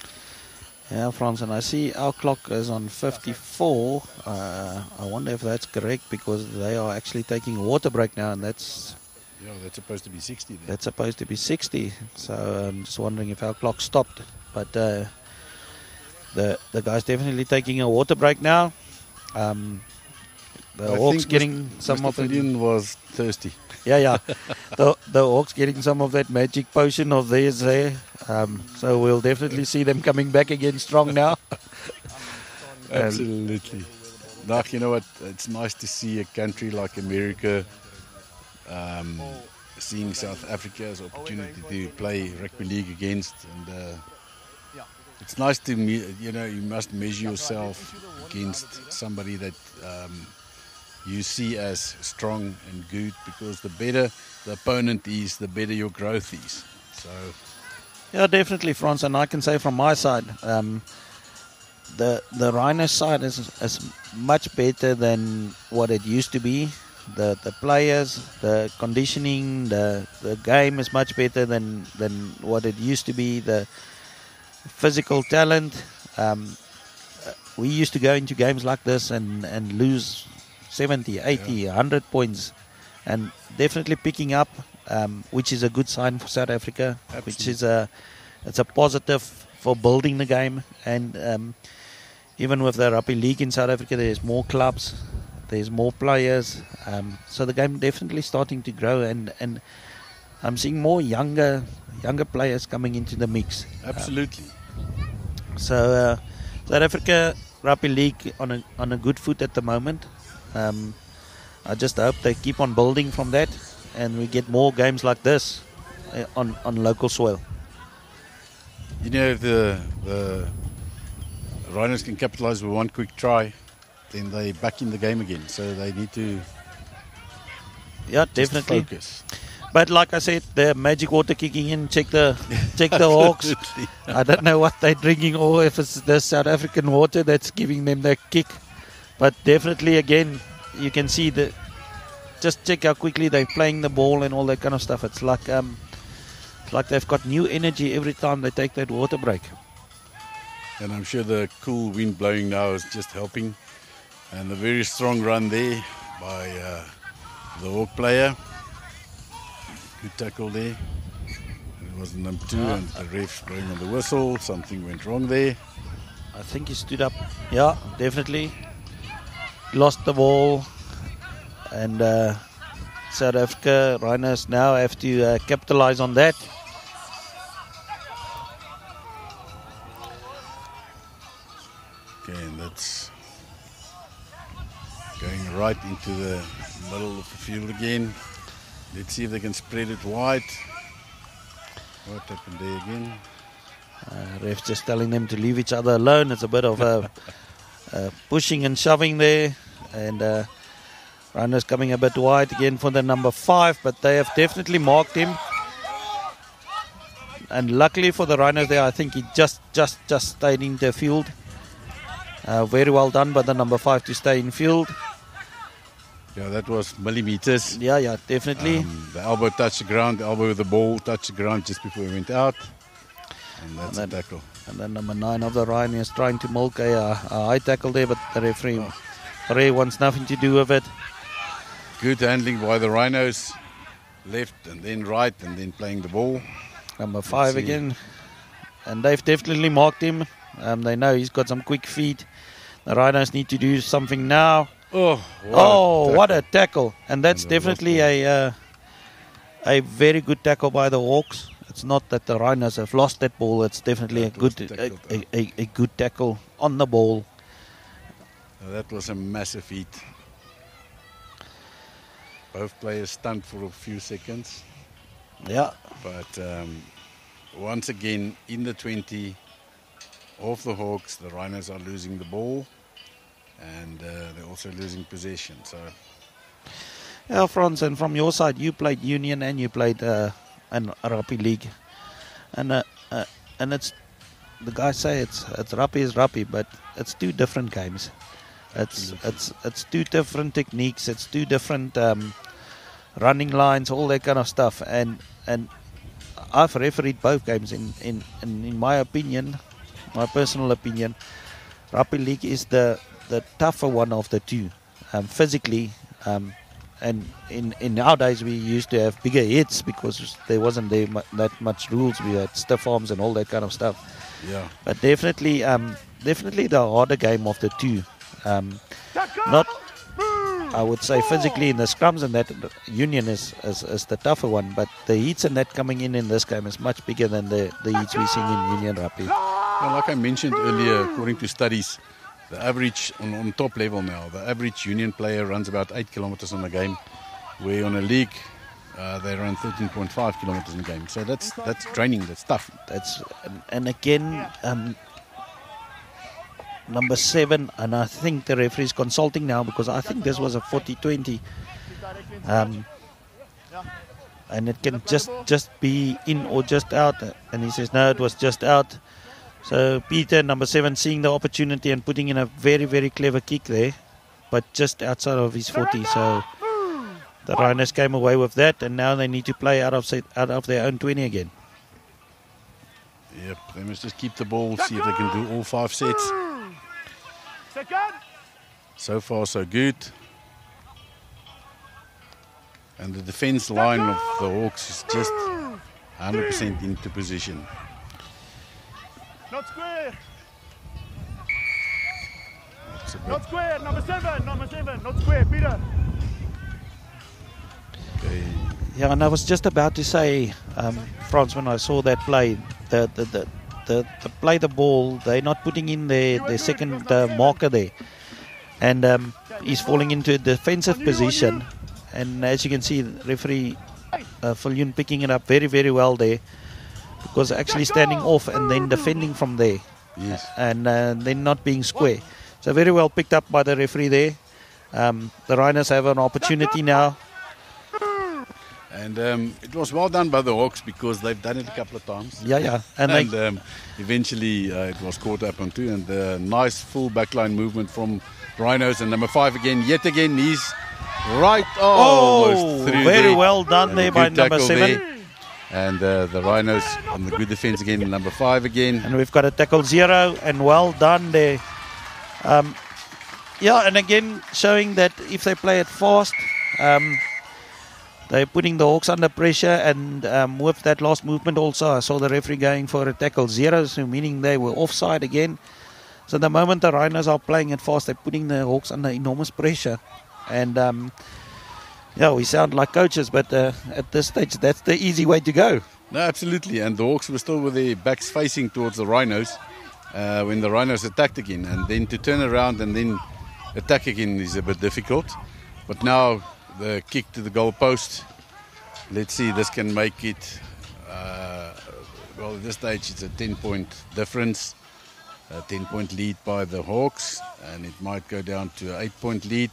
Yeah, Frans, and I see our clock is on 54. I wonder if that's correct, because they are actually taking a water break now, and that's supposed to be 60 there. That's supposed to be 60. So I'm just wondering if our clock stopped. But the guy's definitely taking a water break now. The Hawks getting some of it. Mr. was thirsty. Yeah. The Hawks getting some of that magic potion of theirs there. So we'll definitely see them coming back again strong now. Absolutely. You know what? It's nice to see a country like America seeing South Africa as an opportunity to play rugby league against, and it's nice to you must measure yourself against somebody that you see as strong and good, because the better the opponent is, the better your growth is. So yeah, definitely, Frans, and I can say from my side, the Rhino side is much better than what it used to be. The players, the conditioning, the game is much better than what it used to be. The physical talent. We used to go into games like this and lose 70, 80, 100 points, and definitely picking up, which is a good sign for South Africa. Absolutely. Which is it's a positive for building the game, and even with the rugby league in South Africa, there's more clubs. There's more players, so the game definitely starting to grow, and I'm seeing more younger players coming into the mix. Absolutely. So South Africa Rugby League on a good foot at the moment. I just hope they keep on building from that, and we get more games like this on local soil. The Rhinos can capitalize with one quick try, then they're back in the game again. So they need to definitely focus. But like I said, the magic water kicking in. Check the Hawks. I don't know what they're drinking, or if it's the South African water that's giving them the kick. But definitely, again, you can see just check how quickly they're playing the ball and all that kind of stuff. It's like they've got new energy every time they take that water break. And I'm sure the cool wind blowing now is just helping. And a very strong run there by the Hawk player. Good tackle there. It was number 2 and the ref blowing on the whistle. Something went wrong there. I think he stood up. Yeah, definitely. Lost the ball. And South Africa, Rhinos now have to capitalize on that. Okay, and that's going right into the middle of the field again. Let's see if they can spread it wide. What happened there again? Ref just telling them to leave each other alone. It's a bit of pushing and shoving there. And Rhinos coming a bit wide again for the number 5, but they have definitely marked him. And luckily for the Rhinos there, I think he just stayed in the field. Very well done by the number 5 to stay in field. Yeah, that was millimeters. Yeah, definitely. The elbow touched the ground, the elbow with the ball touched the ground just before he went out. And that's a tackle. And then number 9 of the Rhinos trying to milk a high tackle there, but the referee wants nothing to do with it. Good handling by the Rhinos. Left and then right and then playing the ball. Number 5 again. And they've definitely marked him. They know he's got some quick feet. The Rhinos need to do something now. What a tackle. And that's definitely a very good tackle by the Hawks. It's not that the Rhinos have lost that ball. It's definitely a good tackle on the ball. That was a massive hit. Both players stunned for a few seconds. Yeah. But once again, in the 20 of the Hawks, the Rhinos are losing the ball. And they're also losing possession. So, yeah, Franz, and from your side, you played Union and you played an Rugby League, and it's the guys say it's Rugby is Rugby, but it's 2 different games. It's 2 different techniques. It's 2 different running lines, all that kind of stuff. And I've refereed both games. In my opinion, my personal opinion, Rugby League is the tougher one of the 2, physically, and in nowadays we used to have bigger hits because there wasn't that much rules. We had stiff arms and all that kind of stuff. Yeah. But definitely the harder game of the 2. Not, I would say, physically in the scrums, and that Union is the tougher one. But the heats and that coming in this game is much bigger than the heats we're seeing in Union Rugby. Well, like I mentioned earlier, according to studies, the average on top level now, the average Union player runs about 8 kilometers on a game, where on a league they run 13.5 kilometers in a game. So that's training, that's tough. And again, number 7, and I think the referee is consulting now because I think this was a 40-20, and it can just be in or just out. And he says no, it was just out. So Peter, number 7, seeing the opportunity and putting in a very, very clever kick there, but just outside of his 40. So the Rhinos came away with that, and now they need to play out of their own 20 again. Yep, they must just keep the ball, see if they can do all 5 sets. So far, so good. And the defense line of the Hawks is just 100% into position. Not square. Not square. Number 7. Not square, Peter. Okay. Yeah, and I was just about to say, Franz, when I saw that play, the play the ball, they're not putting in their second marker there, and he's falling into a defensive position. And as you can see, the referee Viljoen picking it up very, very well there, because actually standing off and then defending from there. Yes. And then not being square. So very well picked up by the referee there. The Rhinos have an opportunity now. And it was well done by the Hawks because they've done it a couple of times. Yeah. And eventually it was caught up on 2. And a nice full backline movement from Rhinos. And number 5 again, yet again, he's right almost through. Very there. well done there by number 7. There. And the Rhinos on the good defense again, number 5 again. And we've got a tackle 0, and well done there. Yeah, and again, showing that if they play it fast, they're putting the Hawks under pressure, and with that last movement also, I saw the referee going for a tackle 0, so meaning they were offside again. So the moment the Rhinos are playing it fast, they're putting the Hawks under enormous pressure. And yeah, we sound like coaches, but at this stage, that's the easy way to go. No, absolutely. And the Hawks were still with their backs facing towards the Rhinos when the Rhinos attacked again. And then to turn around and then attack again is a bit difficult. But now the kick to the goal post. Let's see, this can make it, well, at this stage it's a 10-point difference. A 10-point lead by the Hawks, and it might go down to an 8-point lead.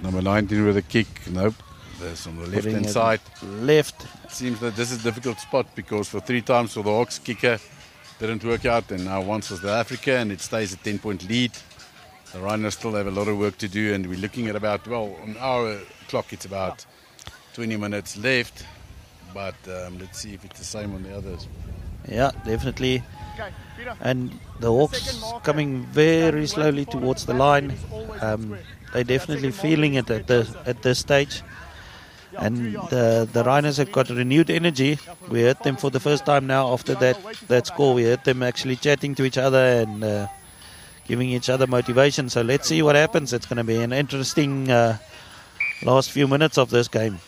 Number 19 with a kick. Nope. That's on the left-hand side. Left. It seems that this is a difficult spot because for 3 times for the Hawks, kicker didn't work out, and now once for South Africa, and it stays a 10-point lead. The Rhinos still have a lot of work to do, and we're looking at about, well, on our clock it's about 20 minutes left, but let's see if it's the same on the others. Yeah, definitely. And the Hawks coming very slowly towards the line. They're definitely feeling it at this stage. And the Rhinos have got renewed energy. We heard them for the first time now after that score. We heard them actually chatting to each other and giving each other motivation. So let's see what happens. It's going to be an interesting last few minutes of this game.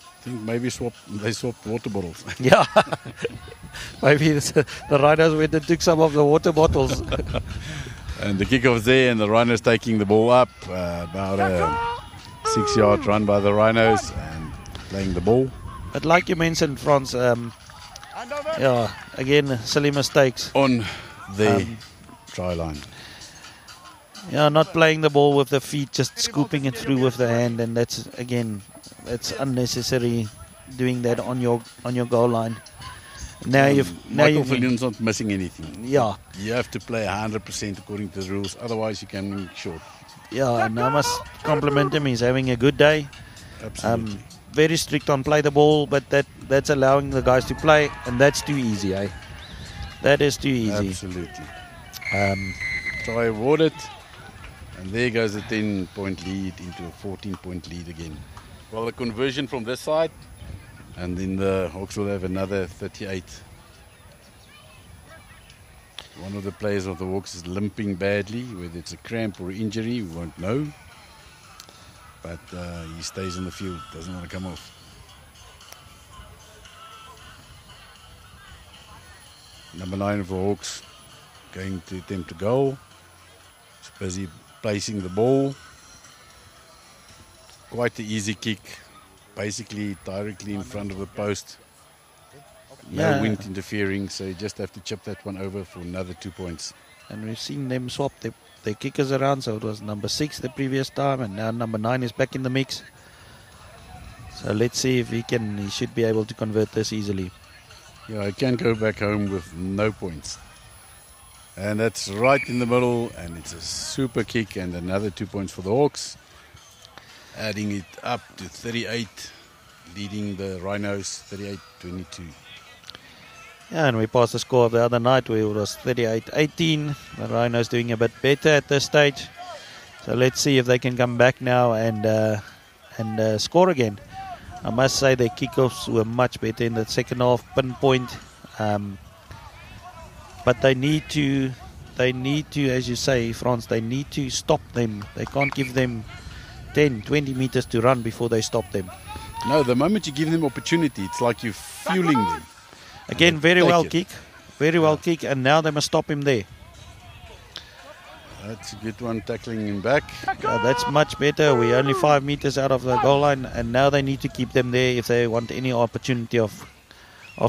I think maybe they swapped water bottles. Yeah. Maybe the Rhinos went and took some of the water bottles. And the kickoff's there, and the Rhinos taking the ball up. About a 6-yard run by the Rhinos and playing the ball. But like you mentioned, Frans, yeah, again, silly mistakes. On the try line. Yeah, not playing the ball with the feet, just scooping it through with the hand, and that's unnecessary doing that on your goal line. Michael Villion's not missing anything. Yeah. You have to play 100% according to the rules, otherwise you can make short. Yeah, and I must compliment him. He's having a good day. Absolutely. Very strict on play the ball, but that's allowing the guys to play, and that's too easy, eh? That is too easy. Absolutely. Try awarded, and there goes a 10-point lead into a 14-point lead again. Well, a conversion from this side, and then the Hawks will have another 38. One of the players of the Hawks is limping badly, whether it's a cramp or injury, we won't know. But he stays on the field, doesn't want to come off. Number 9 for Hawks, going to attempt a goal. He's busy placing the ball. Quite an easy kick, basically directly in front of the post. No wind interfering, so you just have to chip that one over for another 2 points. And we've seen them swap their kickers around, so it was number 6 the previous time, and now number 9 is back in the mix. So let's see if he should be able to convert this easily. Yeah, he can go back home with no points. And that's right in the middle, and it's a super kick, and another 2 points for the Hawks. Adding it up to 38, leading the Rhinos 38-22. Yeah, and we passed the score of the other night where it was 38-18. The Rhinos doing a bit better at this stage. So let's see if they can come back now and score again. I must say their kickoffs were much better in the second half, pinpoint. But they need to, as you say, Frans, they need to stop them. They can't give them 10, 20 meters to run before they stop them. No, the moment you give them opportunity, it's like you're fueling them. Again, very well kick, and now they must stop him there. That's a good one, tackling him back. That's much better. We're only 5 meters out of the goal line, and now they need to keep them there if they want any opportunity of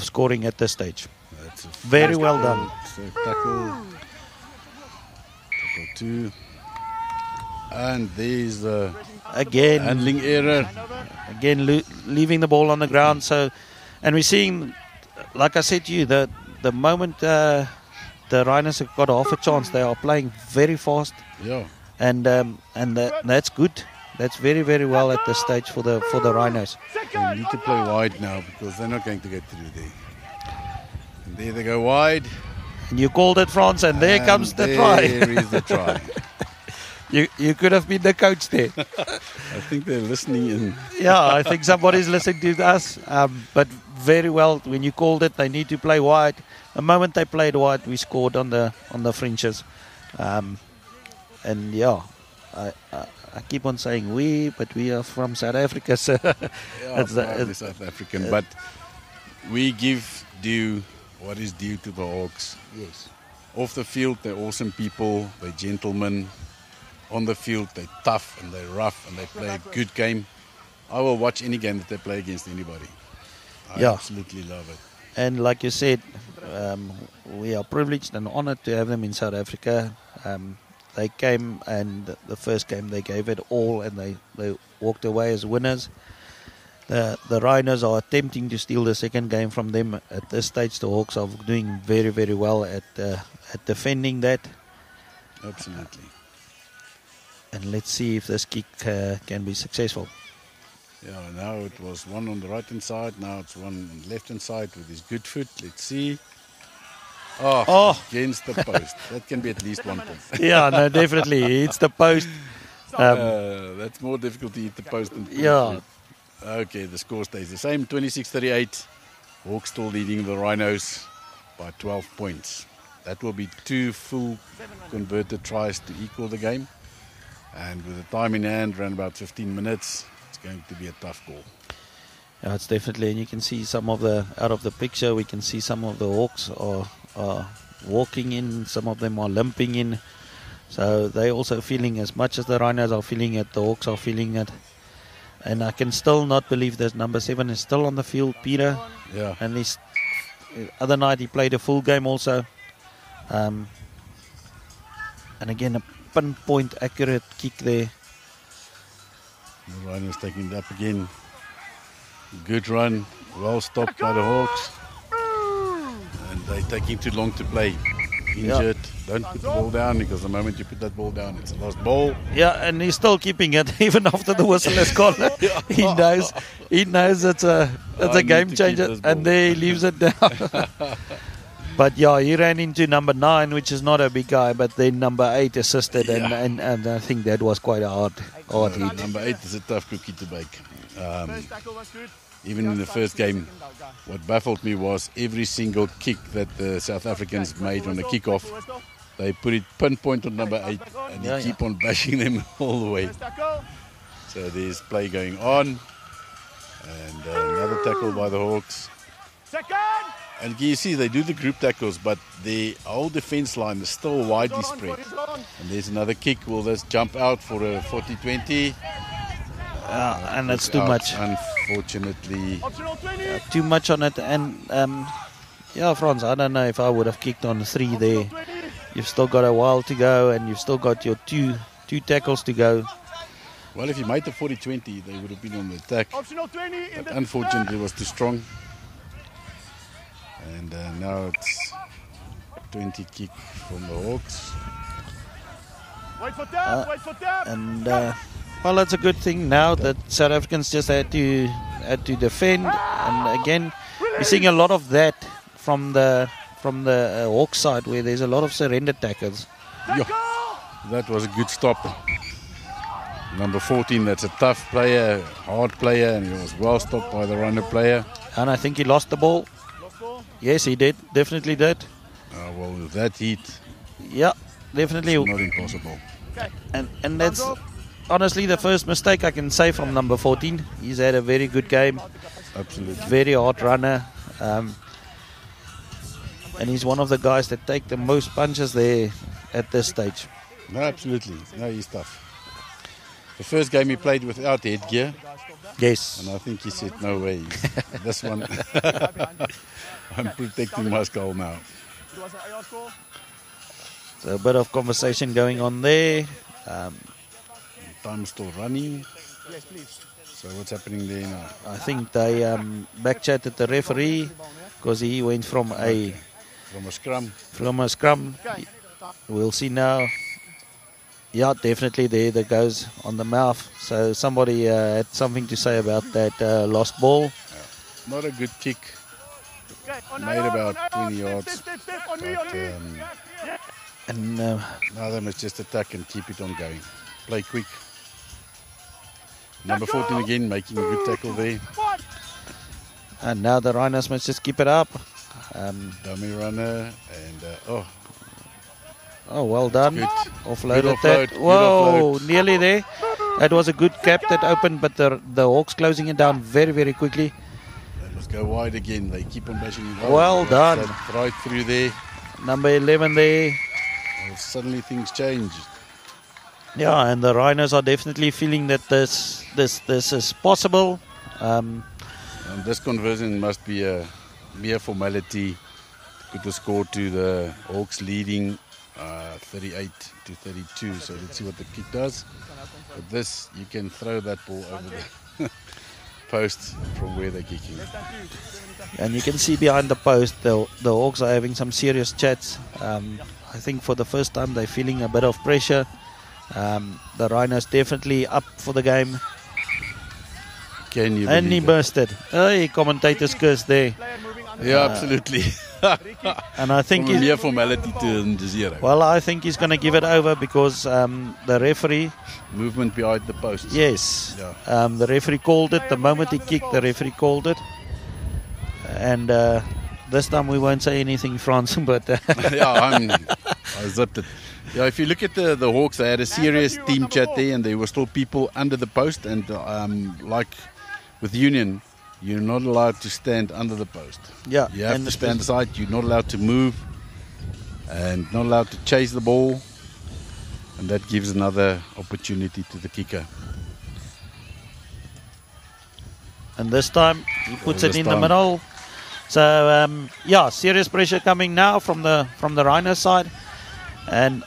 scoring at this stage. That's very well done. So tackle 2. And there's the again handling error. Again, leaving the ball on the ground. So, and we're seeing, like I said to you, the moment the Rhinos have got half a chance. They are playing very fast, Yeah. and that's good. That's very, very well at this stage for the Rhinos. They need to play wide now because they're not going to get through there. And there they go wide. And you called it, France, and there comes the try. There is the try. You could have been the coach there. I think they're listening in. Yeah, I think somebody's listening to us. But very well, when you called it, they need to play wide. The moment they played wide, we scored on the fringes. And yeah, I keep on saying we, but we are from South Africa. So Yeah, South African. But we give due what is due to the Hawks. yes. Off the field, they're awesome people. They're gentlemen. On the field, they're tough and they're rough and they play a good game. I will watch any game that they play against anybody. I absolutely love it. And like you said, we are privileged and honored to have them in South Africa. They came, and the first game they gave it all, and they walked away as winners. The Rhinos are attempting to steal the second game from them. At this stage, the Hawks are doing very, very well at defending that. Absolutely. And let's see if this kick can be successful. Yeah, now it was one on the right-hand side. Now it's one on the left-hand side with his good foot. Let's see. Oh, against the post. That can be at least 1 point. Yeah, no, definitely. It's the post. That's more difficult to hit the post than Yeah. Okay, the score stays the same, 26-38. Hawks still leading the Rhinos by 12 points. That will be 2 full converted tries to equal the game. And with the time in hand, around about 15 minutes, it's going to be a tough goal. Yeah, it's definitely, and you can see some of out of the picture, we can see some of the Hawks are walking in, some of them are limping in. So they're also feeling, as much as the Rhinos are feeling it, the Hawks are feeling it. And I can still not believe that number 7 is still on the field, Peter. Yeah. And other night he played a full game also. And again, a pinpoint accurate kick there. The Rhinos taking it up again. Good run, well stopped by the Hawks. And they're taking too long to play. Injured. Don't put the ball down, because the moment you put that ball down, it's a lost ball. Yeah, and he's still keeping it even after the whistle is gone. He knows it's a game changer, and there he leaves it down. But yeah, he ran into number 9, which is not a big guy, but then number 8 assisted, and I think that was quite a hard hit. Number 8 is a tough cookie to bake. Even in the first game, what baffled me was every single kick that the South Africans made on the kickoff, they put it pinpoint on number 8, and they keep on bashing them all the way. So there's play going on, and another tackle by the Hawks. And you see, they do the group tackles, but the whole defense line is still widely spread. And there's another kick. Will this jump out for a 40-20? And that's too much. Unfortunately. Too much on it. And Franz, I don't know if I would have kicked on 3 there. You've still got a while to go, and you've still got your two tackles to go. Well, if you made the 40-20, they would have been on the attack. But unfortunately, it was too strong. And now it's 20 kick from the Hawks. And well, that's a good thing now that South Africans just had to defend. And again, we're seeing a lot of that from the Hawks side, where there's a lot of surrender tackles. Yeah, that was a good stop. Number 14, that's a tough player, hard player, and he was well stopped by the runner player. And I think he lost the ball. Yes, he did. Definitely did. Well, with that heat, yeah, definitely. It's not impossible. And that's honestly the first mistake I can say from number 14. He's had a very good game. Absolutely. Very hard runner. And he's one of the guys that take the most punches there at this stage. No, absolutely. No, he's tough. The first game he played without headgear. Yes. And I think he said, no way. This one, I'm protecting my skull now. So a bit of conversation going on there. Time's still running. So what's happening there now? I think they back-chatted the referee, because he went from a From a scrum. From a scrum. We'll see now. Yeah, definitely there goes on the mouth. So somebody had something to say about that lost ball. Not a good kick. Made about 20 yards. But now they must just attack and keep it on going. Play quick. Number 14 again, making a good tackle there. And now the Rhinos must just keep it up. Dummy runner and oh, well done. Good. Offloaded Good that. offload, Whoa, nearly there. That was a good cap that opened, but the Hawks closing it down very, very quickly. Let's go wide again. They keep on bashing it. Well done. Right through there. Number 11 there. Well, suddenly things change. Yeah, and the Rhinos are definitely feeling that this is possible. And this conversion must be a mere formality. Put the score to the Hawks leading 38 to 32. So let's see what the kick does. But this, you can throw that ball over the post from where they're kicking. And you can see behind the post, the Hawks are having some serious chats. I think for the first time they're feeling a bit of pressure. The Rhinos definitely up for the game. Can you And he believe burst it. Hey, commentators cursed there. it? Yeah, absolutely. And I think From a mere formality to zero. well, I think he's going to give it over because the referee, Movement behind the post. yes, Yeah. the referee called it. The moment he kicked, the referee called it. And this time we won't say anything, Frans, but Yeah, I zipped it. Yeah, if you look at the Hawks, they had a serious team chat there, and there were still people under the post. And like with Union, you're not allowed to stand under the post. yeah, You have and to stand aside. You're not allowed to move, and not allowed to chase the ball. And that gives another opportunity to the kicker. And this time he puts it This in the time. middle. So yeah, serious pressure coming now from the Rhino side. And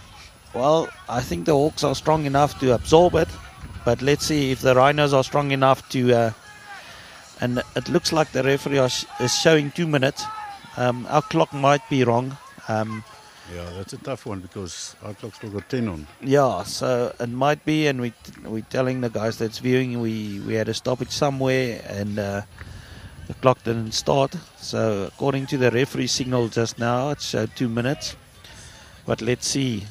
well, I think the Hawks are strong enough to absorb it, but let's see if the Rhinos are strong enough to. And it looks like the referee is showing 2 minutes. Our clock might be wrong. Yeah, that's a tough one because our clock's still got 10 on. Yeah, so it might be, and we're telling the guys that's viewing we had a stoppage somewhere, and the clock didn't start. So according to the referee signal just now, it showed 2 minutes. But let's see.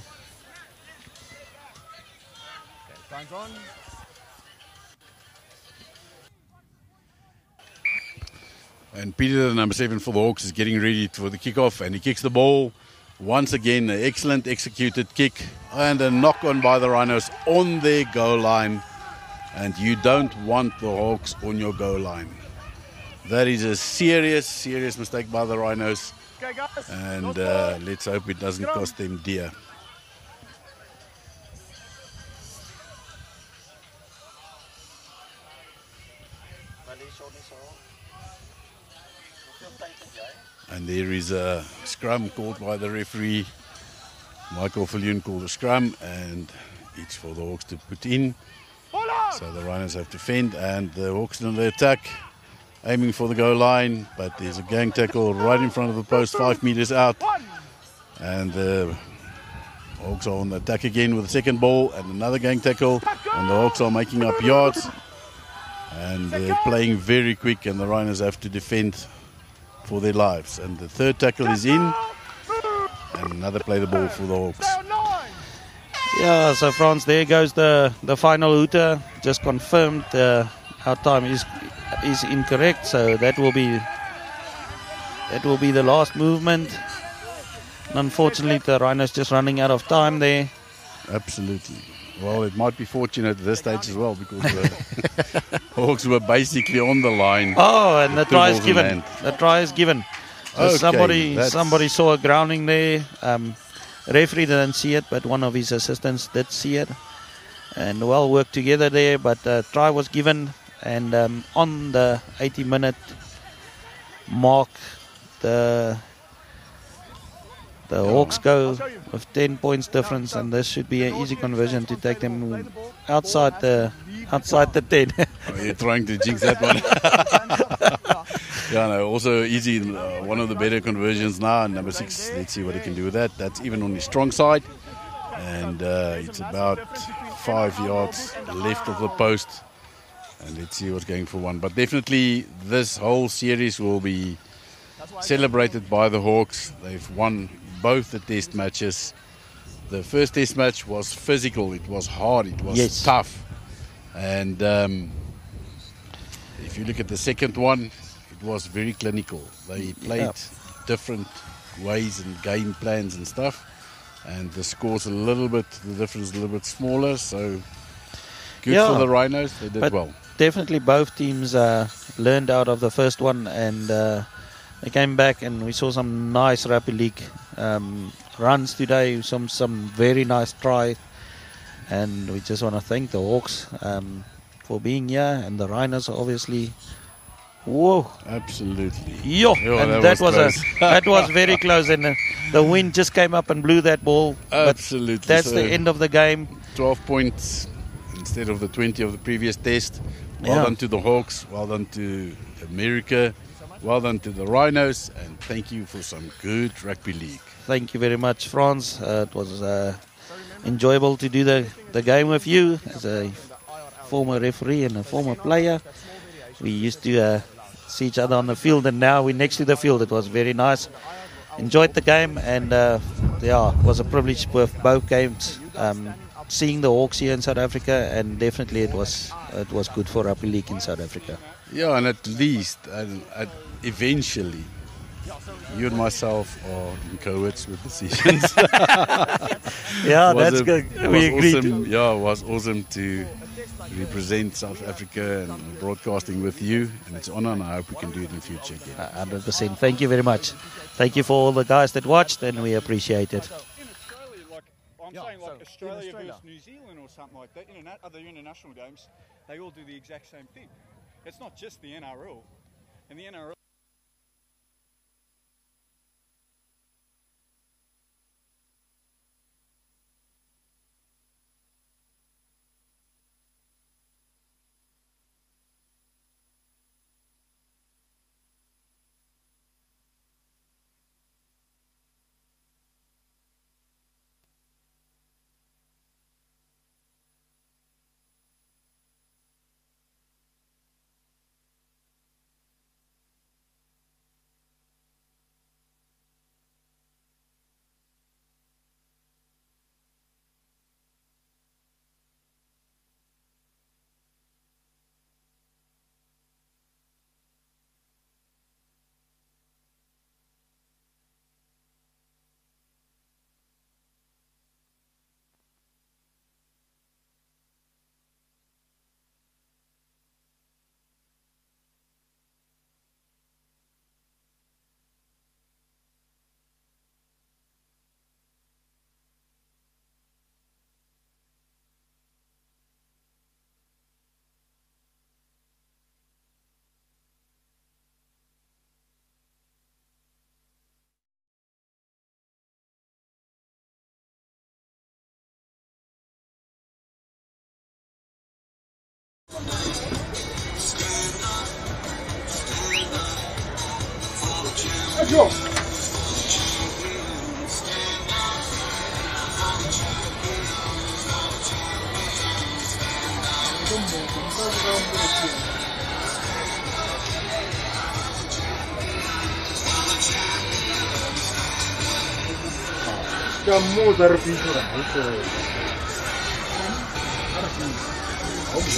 And Peter, the number 7 for the Hawks, is getting ready for the kickoff, and he kicks the ball. Once again, an excellent executed kick and a knock on by the Rhinos on their goal line. And you don't want the Hawks on your goal line. That is a serious, serious mistake by the Rhinos. And let's hope it doesn't cost them dear. And there is a scrum called by the referee. Michael Viljoen called a scrum, and it's for the Hawks to put in. So the Rhinos have to fend, and the Hawks on the attack, aiming for the goal line, but there's a gang tackle right in front of the post, 5 meters out. And the Hawks are on the attack again with the second ball, and another gang tackle, and the Hawks are making up yards. And they're playing very quick, and the Rhinos have to defend for their lives. And the third tackle is in, and another play the ball for the Hawks. Yeah, so France, there goes the final hooter. Just confirmed our time is incorrect, so that will be the last movement. And unfortunately, the Rhinos just running out of time there. Absolutely. Well, it might be fortunate at this stage as well, because the Hawks were basically on the line. Oh, and the Two try is balls in given. hand. The try is given. So Okay, somebody saw a grounding there. Referee didn't see it, but one of his assistants did see it. And well worked together there, but try was given. And on the 80-minute mark, the Hawks go with 10 points difference, and this should be an easy conversion to take them outside the 10. Oh, you're trying to jinx that one. Yeah, no, also easy, one of the better conversions now. Number 6, let's see what he can do with that. That's even on his strong side. And it's about 5 yards left of the post. And let's see what's going for one. But definitely this whole series will be celebrated by the Hawks. They've won both the test matches. The first test match was physical, it was hard, it was tough. And if you look at the second one, it was very clinical. They played different ways and game plans and stuff. And the score's the difference a little bit smaller. So good for the Rhinos, they did well. Definitely both teams learned out of the first one, and they came back and we saw some nice rugby league runs today, some very nice tries, and we just want to thank the Hawks for being here, and the Rhinos obviously. Whoa! Absolutely. And that was very close, and the wind just came up and blew that ball. Absolutely. That's the end of the game. 12 points instead of the 20 of the previous test. Well done to the Hawks. Well done to America. Well done to the Rhinos, and thank you for some good rugby league. Thank you very much, Franz. It was enjoyable to do the game with you as a former referee and a former player. We used to see each other on the field, and now we're next to the field. It was very nice. Enjoyed the game, and it was a privilege with both games. Seeing the Hawks here in South Africa, and definitely it was good for rugby league in South Africa. Yeah, and at least, eventually, you and myself are in cohorts with decisions. That's good. We agreed. It was awesome to represent South Africa and broadcasting with you, and it's an honor, and I hope we can do it in the future again. 100%. Thank you very much. Thank you for all the guys that watched, and we appreciate it. I'm saying like Australia versus New Zealand or something like that, other international games, they all do the exact same thing. It's not just the NRL. And the NRL Kamu dari pintu itu. Harus